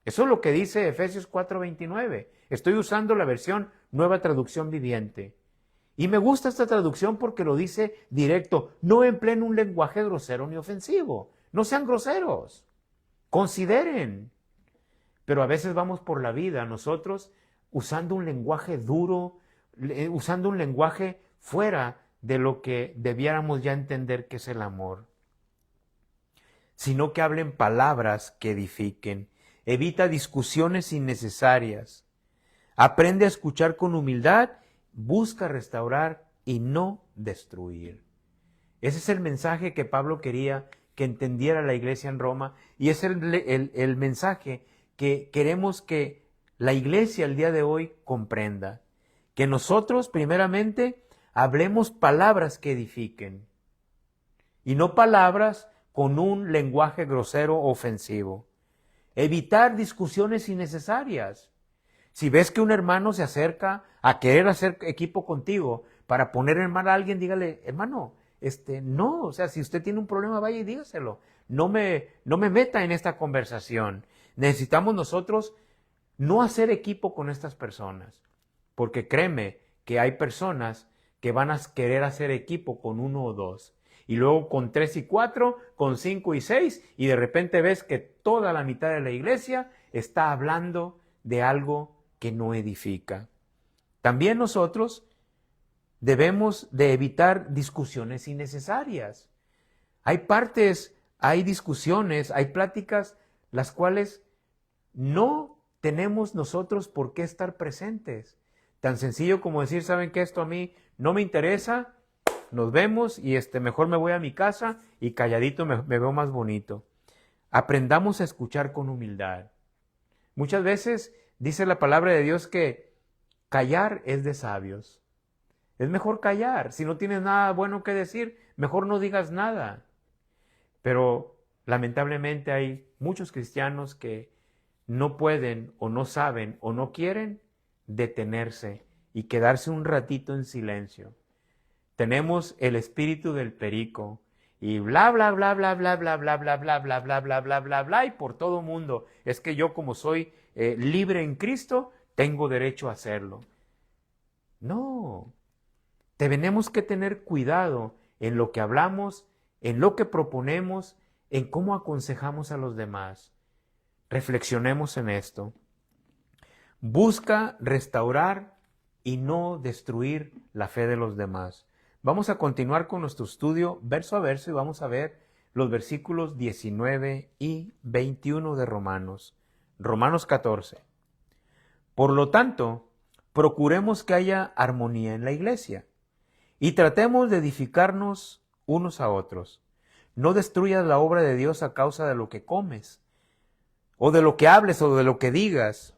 Eso es lo que dice Efesios 4:29. Estoy usando la versión Nueva Traducción Viviente. Y me gusta esta traducción porque lo dice directo. No empleen un lenguaje grosero ni ofensivo. No sean groseros. Consideren. Pero a veces vamos por la vida nosotros usando un lenguaje duro, usando un lenguaje fuera de lo que debiéramos ya entender que es el amor. Sino que hablen palabras que edifiquen. Evita discusiones innecesarias. Aprende a escuchar con humildad busca restaurar y no destruir. Ese es el mensaje que Pablo quería que entendiera la iglesia en Roma, y es el mensaje que queremos que la iglesia el día de hoy comprenda. Que nosotros primeramente hablemos palabras que edifiquen y no palabras con un lenguaje grosero o ofensivo. Evitar discusiones innecesarias. Si ves que un hermano se acerca a querer hacer equipo contigo para poner en mal a alguien, dígale, hermano, no, o sea, si usted tiene un problema, vaya y dígaselo. No me meta en esta conversación. Necesitamos nosotros no hacer equipo con estas personas, porque créeme que hay personas que van a querer hacer equipo con 1 o 2, y luego con 3 y 4, con 5 y 6, y de repente ves que toda la mitad de la iglesia está hablando de algo que no edifica. También nosotros debemos de evitar discusiones innecesarias. Hay discusiones, hay pláticas, las cuales no tenemos nosotros por qué estar presentes. Tan sencillo como decir, ¿saben qué? Esto a mí no me interesa, nos vemos y mejor me voy a mi casa y calladito me veo más bonito. Aprendamos a escuchar con humildad. Muchas veces dice la palabra de Dios que callar es de sabios. Es mejor callar. Si no tienes nada bueno que decir, mejor no digas nada. Pero lamentablemente hay muchos cristianos que no pueden o no saben o no quieren detenerse y quedarse un ratito en silencio. Tenemos el espíritu del perico y bla bla bla bla bla bla bla bla bla bla bla bla bla bla bla y por todo mundo. Es que yo, como soy libre en Cristo, tengo derecho a hacerlo. No. Tenemos que tener cuidado en lo que hablamos, en lo que proponemos, en cómo aconsejamos a los demás. Reflexionemos en esto. Busca restaurar y no destruir la fe de los demás. Vamos a continuar con nuestro estudio verso a verso y vamos a ver los versículos 19 y 21 de Romanos. Romanos 14. Por lo tanto, procuremos que haya armonía en la iglesia y tratemos de edificarnos unos a otros. No destruyas la obra de Dios a causa de lo que comes, o de lo que hables, o de lo que digas.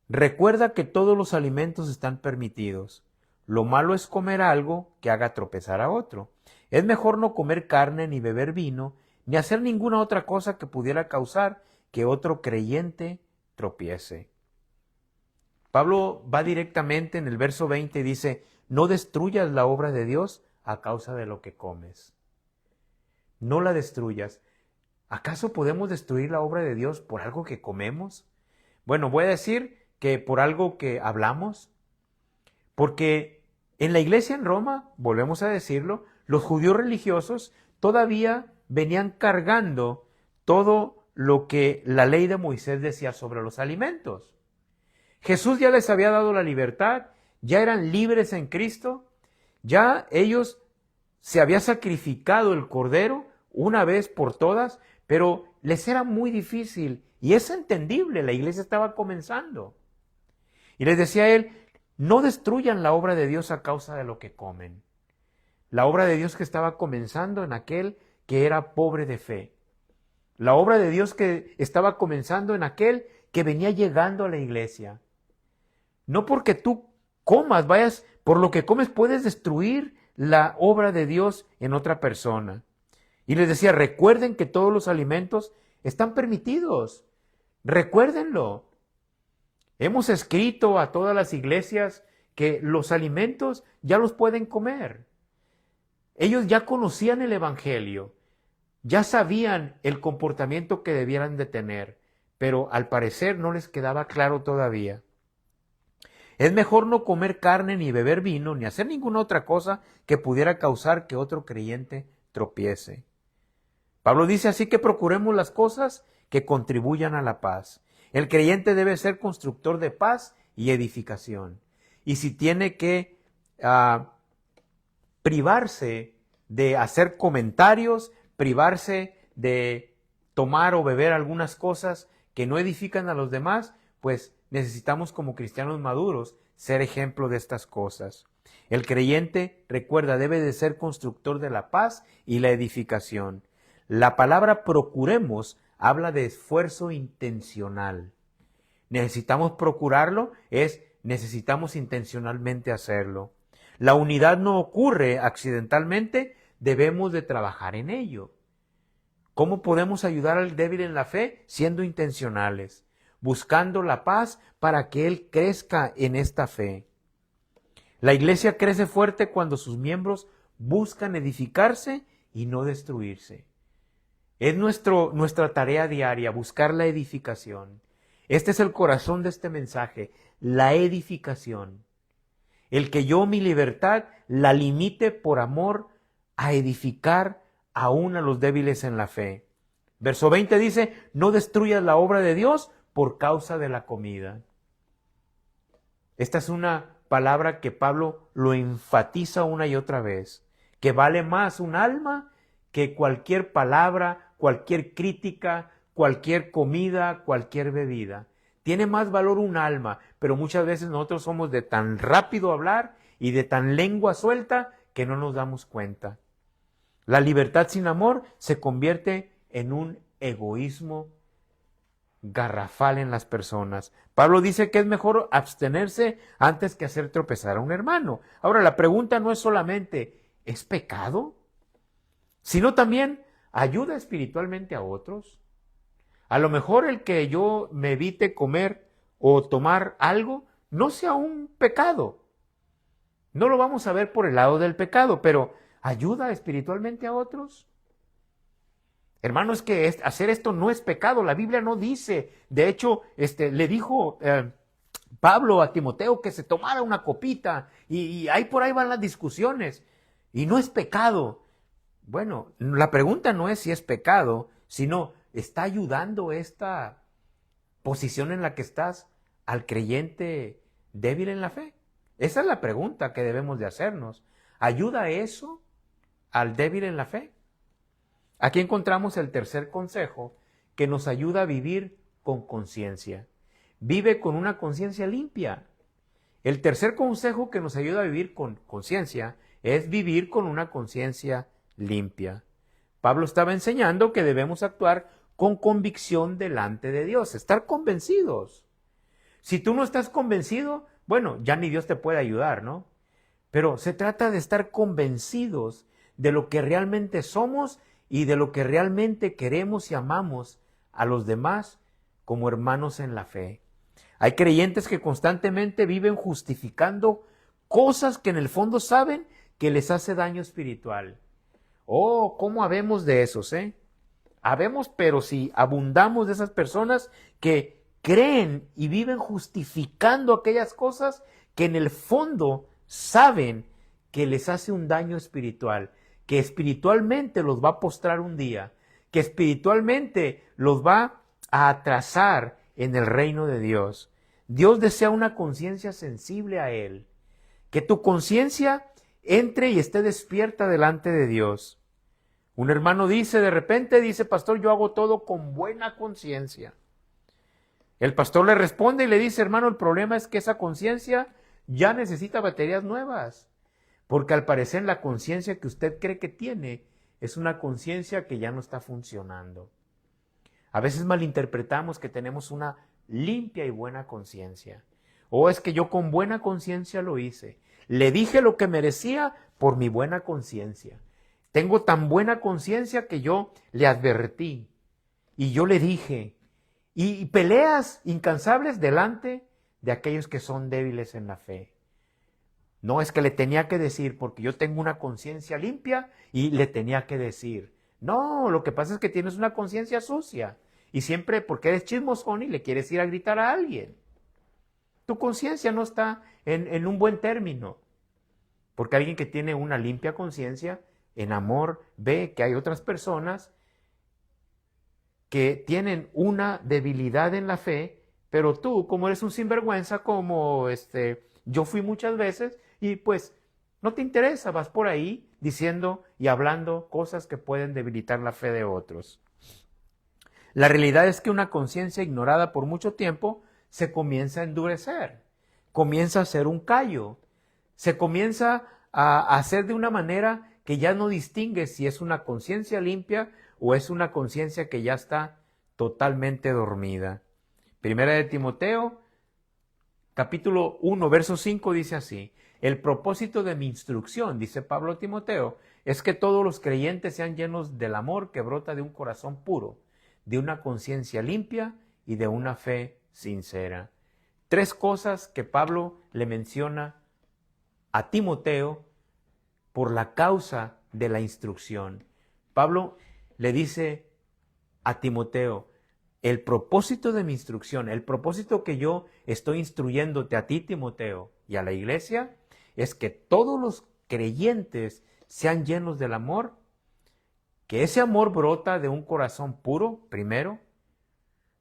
Recuerda que todos los alimentos están permitidos. Lo malo es comer algo que haga tropezar a otro. Es mejor no comer carne, ni beber vino, ni hacer ninguna otra cosa que pudiera causar que otro creyente tropiece. Pablo va directamente en el verso 20 y dice, no destruyas la obra de Dios a causa de lo que comes. No la destruyas. ¿Acaso podemos destruir la obra de Dios por algo que comemos? Bueno, voy a decir que por algo que hablamos, porque en la iglesia en Roma, volvemos a decirlo, los judíos religiosos todavía venían cargando todo lo que la ley de Moisés decía sobre los alimentos. Jesús ya les había dado la libertad, ya eran libres en Cristo, ya ellos se había sacrificado el cordero una vez por todas, pero les era muy difícil y es entendible, la iglesia estaba comenzando. Y les decía a él, no destruyan la obra de Dios a causa de lo que comen. La obra de Dios que estaba comenzando en aquel que era pobre de fe. La obra de Dios que estaba comenzando en aquel que venía llegando a la iglesia. No porque tú comas, vayas, por lo que comes puedes destruir la obra de Dios en otra persona. Y les decía, recuerden que todos los alimentos están permitidos. Recuérdenlo. Hemos escrito a todas las iglesias que los alimentos ya los pueden comer. Ellos ya conocían el evangelio, ya sabían el comportamiento que debieran de tener, pero al parecer no les quedaba claro todavía. Es mejor no comer carne, ni beber vino, ni hacer ninguna otra cosa que pudiera causar que otro creyente tropiece. Pablo dice así que procuremos las cosas que contribuyan a la paz. El creyente debe ser constructor de paz y edificación. Y si tiene que privarse de hacer comentarios, privarse de tomar o beber algunas cosas que no edifican a los demás, pues necesitamos como cristianos maduros ser ejemplo de estas cosas. El creyente, recuerda, debe de ser constructor de la paz y la edificación. La palabra procuremos habla de esfuerzo intencional. Necesitamos procurarlo, necesitamos intencionalmente hacerlo. La unidad no ocurre accidentalmente, debemos de trabajar en ello. ¿Cómo podemos ayudar al débil en la fe? Siendo intencionales, buscando la paz para que él crezca en esta fe. La iglesia crece fuerte cuando sus miembros buscan edificarse y no destruirse. Es nuestra tarea diaria, buscar la edificación. Este es el corazón de este mensaje, la edificación. El que yo mi libertad la limite por amor a edificar aún a los débiles en la fe. Verso 20 dice, no destruyas la obra de Dios por causa de la comida. Esta es una palabra que Pablo lo enfatiza una y otra vez, que vale más un alma que cualquier palabra, cualquier crítica, cualquier comida, cualquier bebida. Tiene más valor un alma, pero muchas veces nosotros somos de tan rápido hablar y de tan lengua suelta que no nos damos cuenta. La libertad sin amor se convierte en un egoísmo garrafal en las personas. Pablo dice que es mejor abstenerse antes que hacer tropezar a un hermano. Ahora, la pregunta no es solamente, ¿es pecado? Sino también, ¿ayuda espiritualmente a otros? A lo mejor el que yo me evite comer o tomar algo no sea un pecado. No lo vamos a ver por el lado del pecado, pero ¿ayuda espiritualmente a otros? Hermano, es que hacer esto no es pecado, la Biblia no dice. De hecho, le dijo Pablo a Timoteo que se tomara una copita y ahí por ahí van las discusiones. Y no es pecado. Bueno, la pregunta no es si es pecado, sino ¿está ayudando esta posición en la que estás al creyente débil en la fe? Esa es la pregunta que debemos de hacernos. ¿Ayuda eso al débil en la fe? Aquí encontramos el tercer consejo que nos ayuda a vivir con conciencia. Vive con una conciencia limpia. El tercer consejo que nos ayuda a vivir con conciencia es vivir con una conciencia limpia. Pablo estaba enseñando que debemos actuar con convicción delante de Dios, estar convencidos. Si tú no estás convencido, bueno, ya ni Dios te puede ayudar, ¿no? Pero se trata de estar convencidos de lo que realmente somos y de lo que realmente queremos y amamos a los demás como hermanos en la fe. Hay creyentes que constantemente viven justificando cosas que en el fondo saben que les hace daño espiritual. Oh, ¿cómo habemos de esos, Habemos, pero si abundamos de esas personas que creen y viven justificando aquellas cosas que en el fondo saben que les hace un daño espiritual, que espiritualmente los va a postrar un día, que espiritualmente los va a atrasar en el reino de Dios. Dios desea una conciencia sensible a Él, que tu conciencia entre y esté despierta delante de Dios. Un hermano de repente dice, pastor, yo hago todo con buena conciencia. El pastor le responde y le dice, hermano, el problema es que esa conciencia ya necesita baterías nuevas, porque al parecer la conciencia que usted cree que tiene es una conciencia que ya no está funcionando. A veces malinterpretamos que tenemos una limpia y buena conciencia. O es que yo con buena conciencia lo hice. Le dije lo que merecía por mi buena conciencia. Tengo tan buena conciencia que yo le advertí y yo le dije. Y peleas incansables delante de aquellos que son débiles en la fe. No es que le tenía que decir porque yo tengo una conciencia limpia y le tenía que decir. No, lo que pasa es que tienes una conciencia sucia y siempre porque eres chismosón y le quieres ir a gritar a alguien. Tu conciencia no está en un buen término. Porque alguien que tiene una limpia conciencia, en amor, ve que hay otras personas que tienen una debilidad en la fe, pero tú, como eres un sinvergüenza, como yo fui muchas veces, y pues no te interesa, vas por ahí diciendo y hablando cosas que pueden debilitar la fe de otros. La realidad es que una conciencia ignorada por mucho tiempo se comienza a endurecer. comienza a ser un callo. Se comienza a hacer de una manera que ya no distingue si es una conciencia limpia o es una conciencia que ya está totalmente dormida. Primera de Timoteo, capítulo 1, verso 5 dice así: el propósito de mi instrucción, dice Pablo a Timoteo, es que todos los creyentes sean llenos del amor que brota de un corazón puro, de una conciencia limpia y de una fe sincera. 3 cosas que Pablo le menciona a Timoteo por la causa de la instrucción. Pablo le dice a Timoteo: el propósito de mi instrucción, el propósito que yo estoy instruyéndote a ti, Timoteo, y a la iglesia, es que todos los creyentes sean llenos del amor, que ese amor brota de un corazón puro, primero,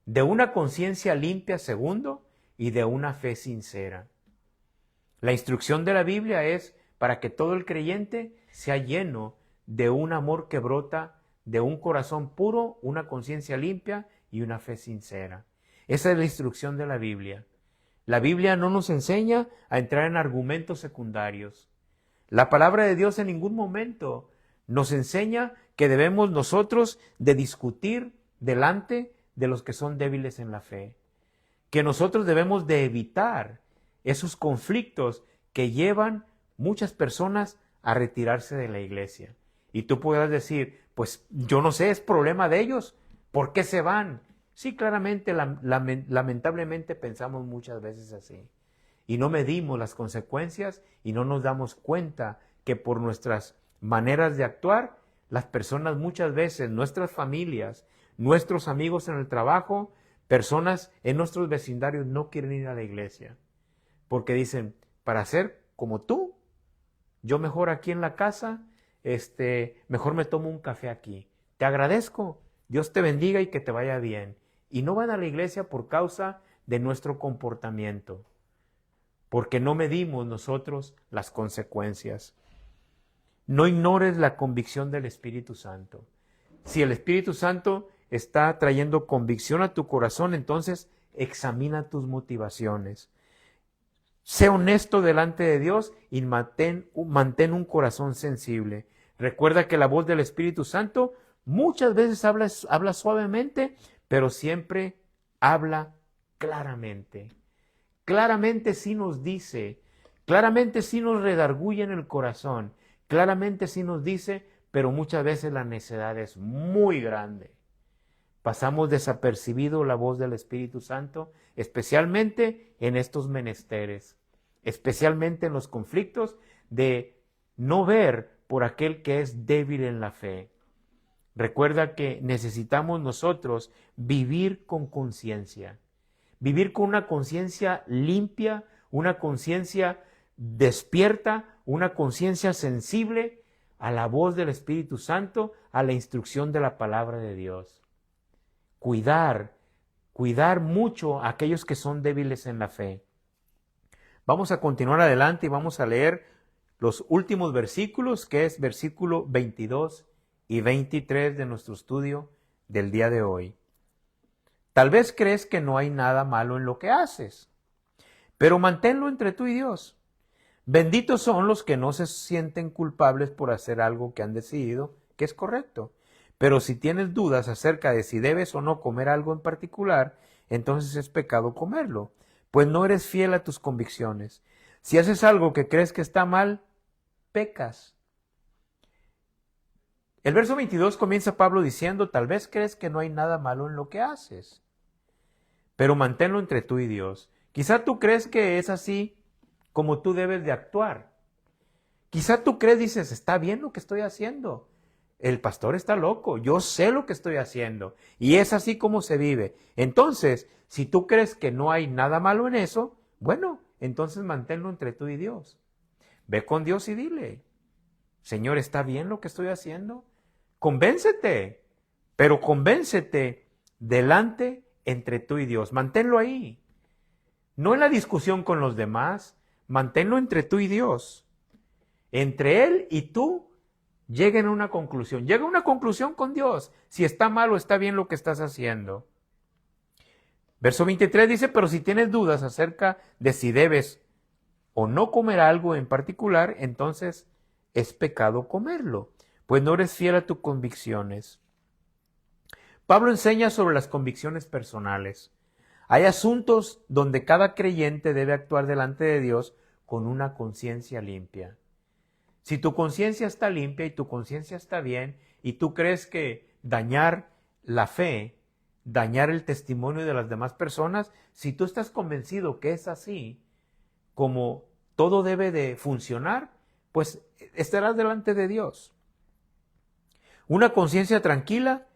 de una conciencia limpia, segundo, y de una fe sincera. La instrucción de la Biblia es para que todo el creyente sea lleno de un amor que brota de un corazón puro, una conciencia limpia y una fe sincera. Esa es la instrucción de la Biblia. La Biblia no nos enseña a entrar en argumentos secundarios. La palabra de Dios en ningún momento nos enseña que debemos nosotros de discutir delante de los que son débiles en la fe. Que nosotros debemos de evitar esos conflictos que llevan muchas personas a retirarse de la iglesia. Y tú podrás decir, pues yo no sé, es problema de ellos, ¿por qué se van? Sí, claramente, lamentablemente pensamos muchas veces así. Y no medimos las consecuencias y no nos damos cuenta que por nuestras maneras de actuar, las personas muchas veces, nuestras familias, nuestros amigos en el trabajo, personas en nuestros vecindarios no quieren ir a la iglesia. Porque dicen, para ser como tú, yo mejor aquí en la casa, mejor me tomo un café aquí. Te agradezco, Dios te bendiga y que te vaya bien. Y no van a la iglesia por causa de nuestro comportamiento, porque no medimos nosotros las consecuencias. No ignores la convicción del Espíritu Santo. Si el Espíritu Santo está trayendo convicción a tu corazón, entonces examina tus motivaciones. Sé honesto delante de Dios y mantén un corazón sensible. Recuerda que la voz del Espíritu Santo muchas veces habla suavemente, pero siempre habla claramente. Claramente sí nos dice, claramente sí nos redarguye en el corazón, claramente sí nos dice, pero muchas veces la necedad es muy grande. Pasamos desapercibido la voz del Espíritu Santo, especialmente en estos menesteres, especialmente en los conflictos de no ver por aquel que es débil en la fe. Recuerda que necesitamos nosotros vivir con conciencia, vivir con una conciencia limpia, una conciencia despierta, una conciencia sensible a la voz del Espíritu Santo, a la instrucción de la palabra de Dios. Cuidar mucho a aquellos que son débiles en la fe. Vamos a continuar adelante y vamos a leer los últimos versículos, que es versículo 22 y 23 de nuestro estudio del día de hoy. Tal vez crees que no hay nada malo en lo que haces, pero manténlo entre tú y Dios. Benditos son los que no se sienten culpables por hacer algo que han decidido que es correcto. Pero si tienes dudas acerca de si debes o no comer algo en particular, entonces es pecado comerlo, pues no eres fiel a tus convicciones. Si haces algo que crees que está mal, pecas. El verso 22 comienza Pablo diciendo, tal vez crees que no hay nada malo en lo que haces, pero manténlo entre tú y Dios. Quizá tú crees que es así como tú debes de actuar. Quizá tú crees, dices, está bien lo que estoy haciendo. El pastor está loco, yo sé lo que estoy haciendo y es así como se vive. Entonces, si tú crees que no hay nada malo en eso, bueno, entonces manténlo entre tú y Dios. Ve con Dios y dile, Señor, ¿está bien lo que estoy haciendo? Convéncete, pero convéncete delante entre tú y Dios. Manténlo ahí. No en la discusión con los demás, manténlo entre tú y Dios. Entre Él y tú lleguen a una conclusión. Llega a una conclusión con Dios. Si está mal o está bien lo que estás haciendo. Verso 23 dice, pero si tienes dudas acerca de si debes o no comer algo en particular, entonces es pecado comerlo, pues no eres fiel a tus convicciones. Pablo enseña sobre las convicciones personales. Hay asuntos donde cada creyente debe actuar delante de Dios con una conciencia limpia. Si tu conciencia está limpia y tu conciencia está bien y tú crees que dañar la fe, dañar el testimonio de las demás personas, si tú estás convencido que es así, como todo debe de funcionar, pues estarás delante de Dios. Una conciencia tranquila,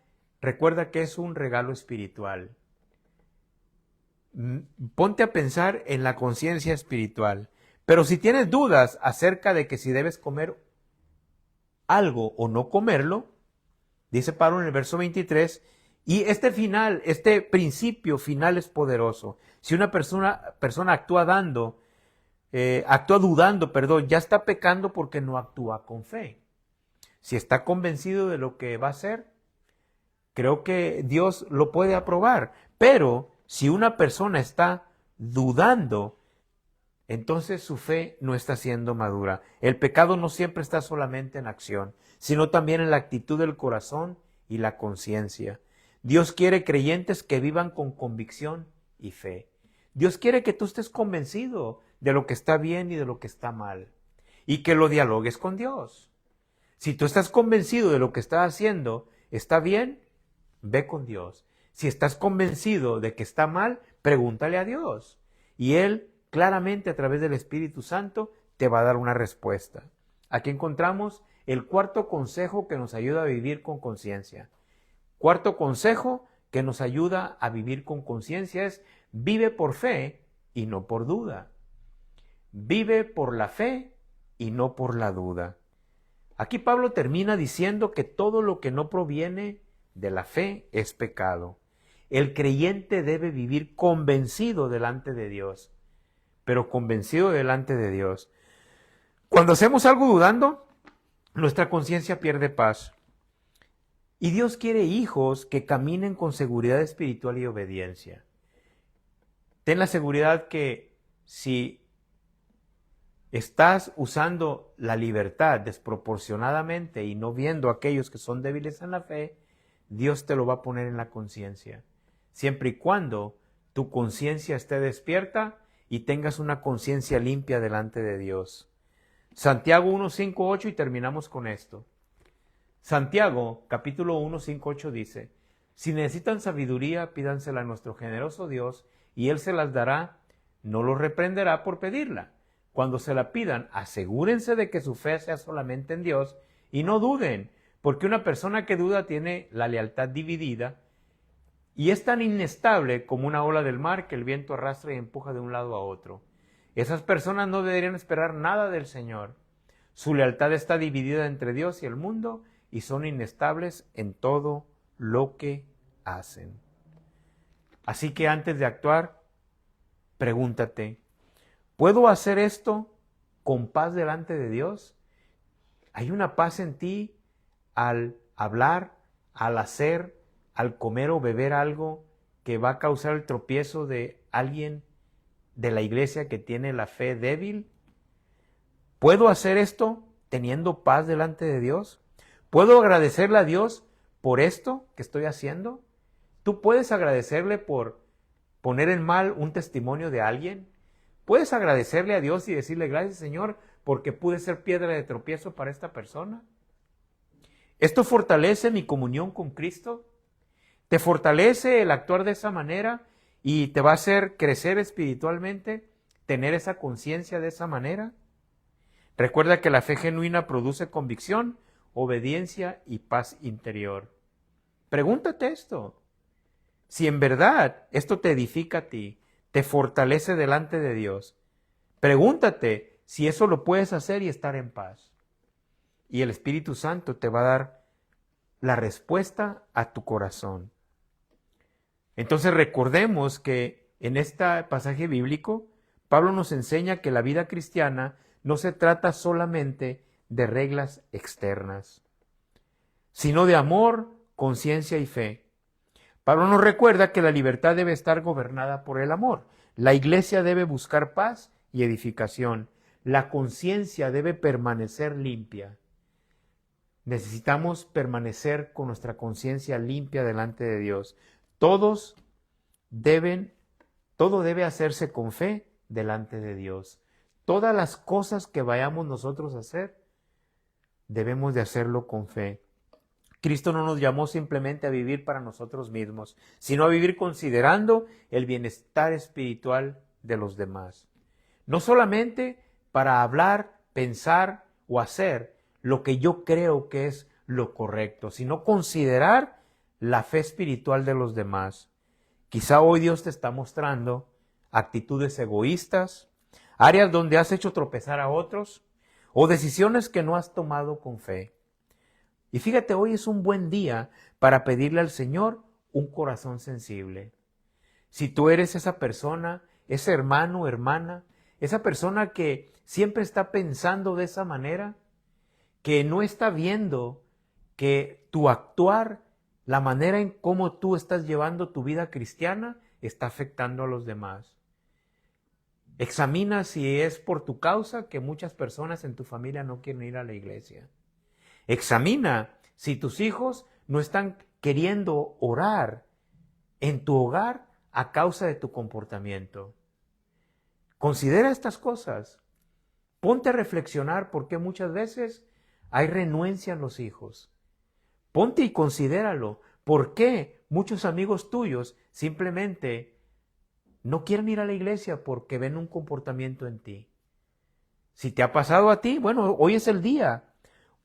recuerda que es un regalo espiritual. Ponte a pensar en la conciencia espiritual. Pero si tienes dudas acerca de que si debes comer algo o no comerlo, dice Pablo en el verso 23, y este principio final es poderoso. Si una persona actúa dudando, ya está pecando porque no actúa con fe. Si está convencido de lo que va a hacer, creo que Dios lo puede aprobar. Pero si una persona está dudando, entonces su fe no está siendo madura. El pecado no siempre está solamente en acción, sino también en la actitud del corazón y la conciencia. Dios quiere creyentes que vivan con convicción y fe. Dios quiere que tú estés convencido de lo que está bien y de lo que está mal, y que lo dialogues con Dios. Si tú estás convencido de lo que estás haciendo está bien, ve con Dios. Si estás convencido de que está mal, pregúntale a Dios. Y Él, claramente a través del Espíritu Santo, te va a dar una respuesta. Aquí encontramos el cuarto consejo que nos ayuda a vivir con conciencia. Cuarto consejo que nos ayuda a vivir con conciencia es: vive por fe y no por duda. Vive por la fe y no por la duda. Aquí Pablo termina diciendo que todo lo que no proviene de la fe es pecado. El creyente debe vivir convencido delante de Dios, pero convencido delante de Dios. Cuando hacemos algo dudando, nuestra conciencia pierde paz. Y Dios quiere hijos que caminen con seguridad espiritual y obediencia. Ten la seguridad que si estás usando la libertad desproporcionadamente y no viendo a aquellos que son débiles en la fe, Dios te lo va a poner en la conciencia. Siempre y cuando tu conciencia esté despierta y tengas una conciencia limpia delante de Dios. Santiago 1, 5, 8, y terminamos con esto. Santiago, capítulo 1, 5, 8 dice: si necesitan sabiduría, pídansela a nuestro generoso Dios, y Él se las dará, no los reprenderá por pedirla. Cuando se la pidan, asegúrense de que su fe sea solamente en Dios, y no duden, porque una persona que duda tiene la lealtad dividida, y es tan inestable como una ola del mar que el viento arrastra y empuja de un lado a otro. Esas personas no deberían esperar nada del Señor. Su lealtad está dividida entre Dios y el mundo, y son inestables en todo lo que hacen. Así que antes de actuar, pregúntate: ¿puedo hacer esto con paz delante de Dios? ¿Hay una paz en ti al hablar, al hacer, al comer o beber algo que va a causar el tropiezo de alguien de la iglesia que tiene la fe débil? ¿Puedo hacer esto teniendo paz delante de Dios? ¿Puedo agradecerle a Dios por esto que estoy haciendo? ¿Tú puedes agradecerle por poner en mal un testimonio de alguien? ¿Puedes agradecerle a Dios y decirle: gracias, Señor, porque pude ser piedra de tropiezo para esta persona? ¿Esto fortalece mi comunión con Cristo? ¿Te fortalece el actuar de esa manera y te va a hacer crecer espiritualmente, tener esa conciencia de esa manera? Recuerda que la fe genuina produce convicción, obediencia y paz interior. Pregúntate esto. Si en verdad esto te edifica a ti, te fortalece delante de Dios, pregúntate si eso lo puedes hacer y estar en paz. Y el Espíritu Santo te va a dar la respuesta a tu corazón. Entonces recordemos que en este pasaje bíblico, Pablo nos enseña que la vida cristiana no se trata solamente de reglas externas, sino de amor, conciencia y fe. Pablo nos recuerda que la libertad debe estar gobernada por el amor. La iglesia debe buscar paz y edificación. La conciencia debe permanecer limpia. Necesitamos permanecer con nuestra conciencia limpia delante de Dios. Todo debe hacerse con fe delante de Dios. Todas las cosas que vayamos nosotros a hacer, debemos de hacerlo con fe. Cristo no nos llamó simplemente a vivir para nosotros mismos, sino a vivir considerando el bienestar espiritual de los demás. No solamente para hablar, pensar o hacer lo que yo creo que es lo correcto, sino considerar la fe espiritual de los demás. Quizá hoy Dios te está mostrando actitudes egoístas, áreas donde has hecho tropezar a otros o decisiones que no has tomado con fe. Y fíjate, hoy es un buen día para pedirle al Señor un corazón sensible. Si tú eres esa persona, ese hermano o hermana, esa persona que siempre está pensando de esa manera, que no está viendo que tu actuar, la manera en cómo tú estás llevando tu vida cristiana, está afectando a los demás. Examina si es por tu causa que muchas personas en tu familia no quieren ir a la iglesia. Examina si tus hijos no están queriendo orar en tu hogar a causa de tu comportamiento. Considera estas cosas. Ponte a reflexionar por qué muchas veces hay renuencia en los hijos. Ponte y considéralo. ¿Por qué muchos amigos tuyos simplemente no quieren ir a la iglesia porque ven un comportamiento en ti? Si te ha pasado a ti, bueno, hoy es el día.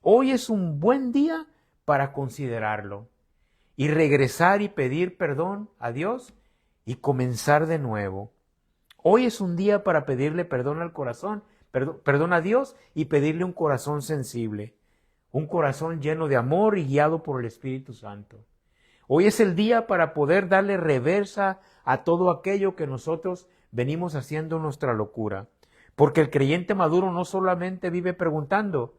Hoy es un buen día para considerarlo y regresar y pedir perdón a Dios y comenzar de nuevo. Hoy es un día para pedirle perdón al corazón, perdón a Dios y pedirle un corazón sensible, un corazón lleno de amor y guiado por el Espíritu Santo. Hoy es el día para poder darle reversa a todo aquello que nosotros venimos haciendo nuestra locura. Porque el creyente maduro no solamente vive preguntando,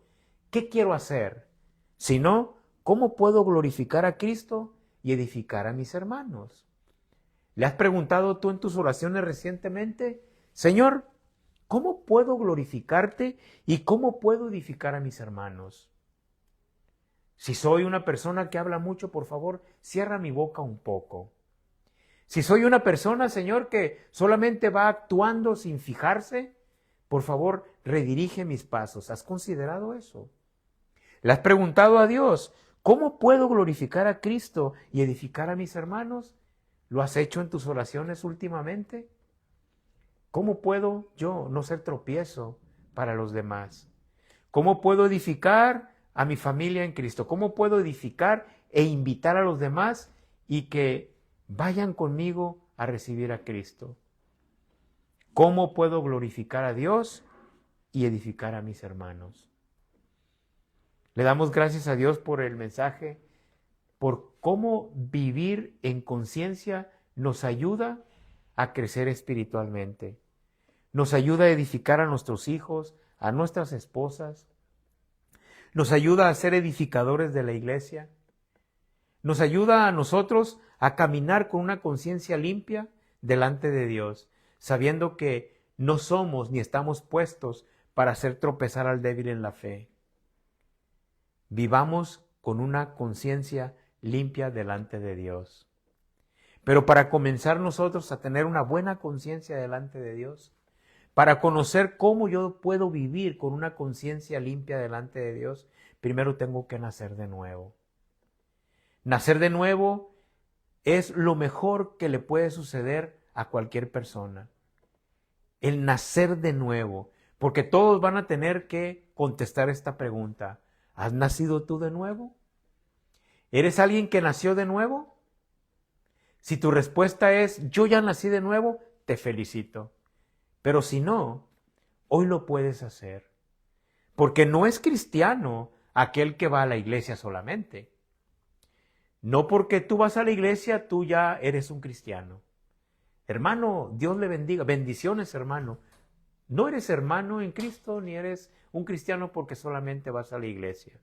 ¿qué quiero hacer? Sino, ¿cómo puedo glorificar a Cristo y edificar a mis hermanos? ¿Le has preguntado tú en tus oraciones recientemente, Señor, ¿cómo puedo glorificarte y cómo puedo edificar a mis hermanos? Si soy una persona que habla mucho, por favor, cierra mi boca un poco. Si soy una persona, Señor, que solamente va actuando sin fijarse, por favor, redirige mis pasos. ¿Has considerado eso? ¿Le has preguntado a Dios, cómo puedo glorificar a Cristo y edificar a mis hermanos? ¿Lo has hecho en tus oraciones últimamente? ¿Cómo puedo yo no ser tropiezo para los demás? ¿Cómo puedo edificar a mi familia en Cristo? ¿Cómo puedo edificar e invitar a los demás y que vayan conmigo a recibir a Cristo? ¿Cómo puedo glorificar a Dios y edificar a mis hermanos? Le damos gracias a Dios por el mensaje, por cómo vivir en conciencia nos ayuda a crecer espiritualmente. Nos ayuda a edificar a nuestros hijos, a nuestras esposas. Nos ayuda a ser edificadores de la iglesia. Nos ayuda a nosotros a caminar con una conciencia limpia delante de Dios, sabiendo que no somos ni estamos puestos para hacer tropezar al débil en la fe. Vivamos con una conciencia limpia delante de Dios. Pero para comenzar nosotros a tener una buena conciencia delante de Dios, para conocer cómo yo puedo vivir con una conciencia limpia delante de Dios, primero tengo que nacer de nuevo. Nacer de nuevo es lo mejor que le puede suceder a cualquier persona. El nacer de nuevo, porque todos van a tener que contestar esta pregunta. ¿Has nacido tú de nuevo? ¿Eres alguien que nació de nuevo? Si tu respuesta es, yo ya nací de nuevo, te felicito. Pero si no, hoy lo puedes hacer. Porque no es cristiano aquel que va a la iglesia solamente. No porque tú vas a la iglesia, tú ya eres un cristiano. Hermano, Dios le bendiga. Bendiciones, hermano. No eres hermano en Cristo, ni eres un cristiano porque solamente vas a la iglesia.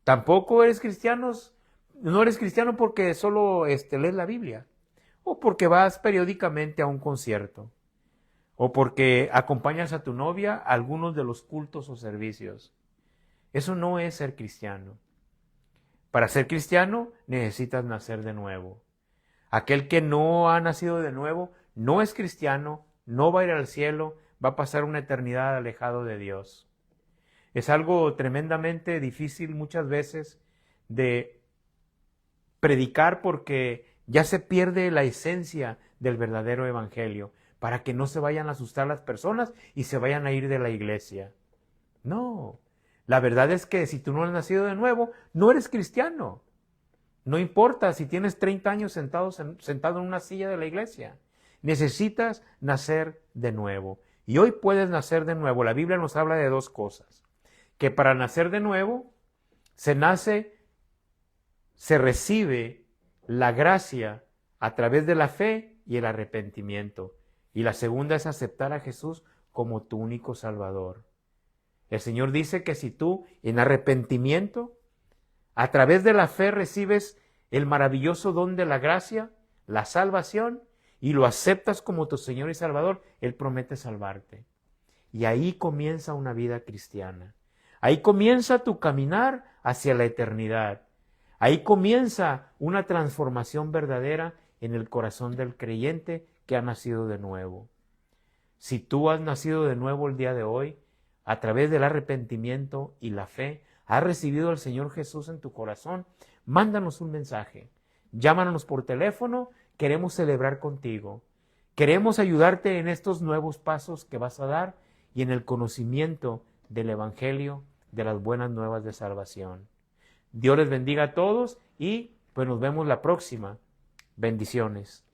Tampoco eres cristiano, no eres cristiano porque solo lees la Biblia o porque vas periódicamente a un concierto. o porque acompañas a tu novia a algunos de los cultos o servicios. Eso no es ser cristiano. Para ser cristiano necesitas nacer de nuevo. Aquel que no ha nacido de nuevo no es cristiano, no va a ir al cielo, va a pasar una eternidad alejado de Dios. Es algo tremendamente difícil muchas veces de predicar porque ya se pierde la esencia del verdadero evangelio, para que no se vayan a asustar las personas y se vayan a ir de la iglesia. No, la verdad es que si tú no has nacido de nuevo, no eres cristiano. No importa si tienes 30 años sentado en una silla de la iglesia. Necesitas nacer de nuevo. Y hoy puedes nacer de nuevo. La Biblia nos habla de dos cosas. Que para nacer de nuevo se recibe la gracia a través de la fe y el arrepentimiento. Y la segunda es aceptar a Jesús como tu único Salvador. El Señor dice que si tú en arrepentimiento, a través de la fe recibes el maravilloso don de la gracia, la salvación, y lo aceptas como tu Señor y Salvador, Él promete salvarte. Y ahí comienza una vida cristiana. Ahí comienza tu caminar hacia la eternidad. Ahí comienza una transformación verdadera en el corazón del creyente que ha nacido de nuevo. Si tú has nacido de nuevo el día de hoy, a través del arrepentimiento y la fe, has recibido al Señor Jesús en tu corazón, mándanos un mensaje. Llámanos por teléfono, queremos celebrar contigo. Queremos ayudarte en estos nuevos pasos que vas a dar y en el conocimiento del Evangelio, de las buenas nuevas de salvación. Dios les bendiga a todos y pues nos vemos la próxima. Bendiciones.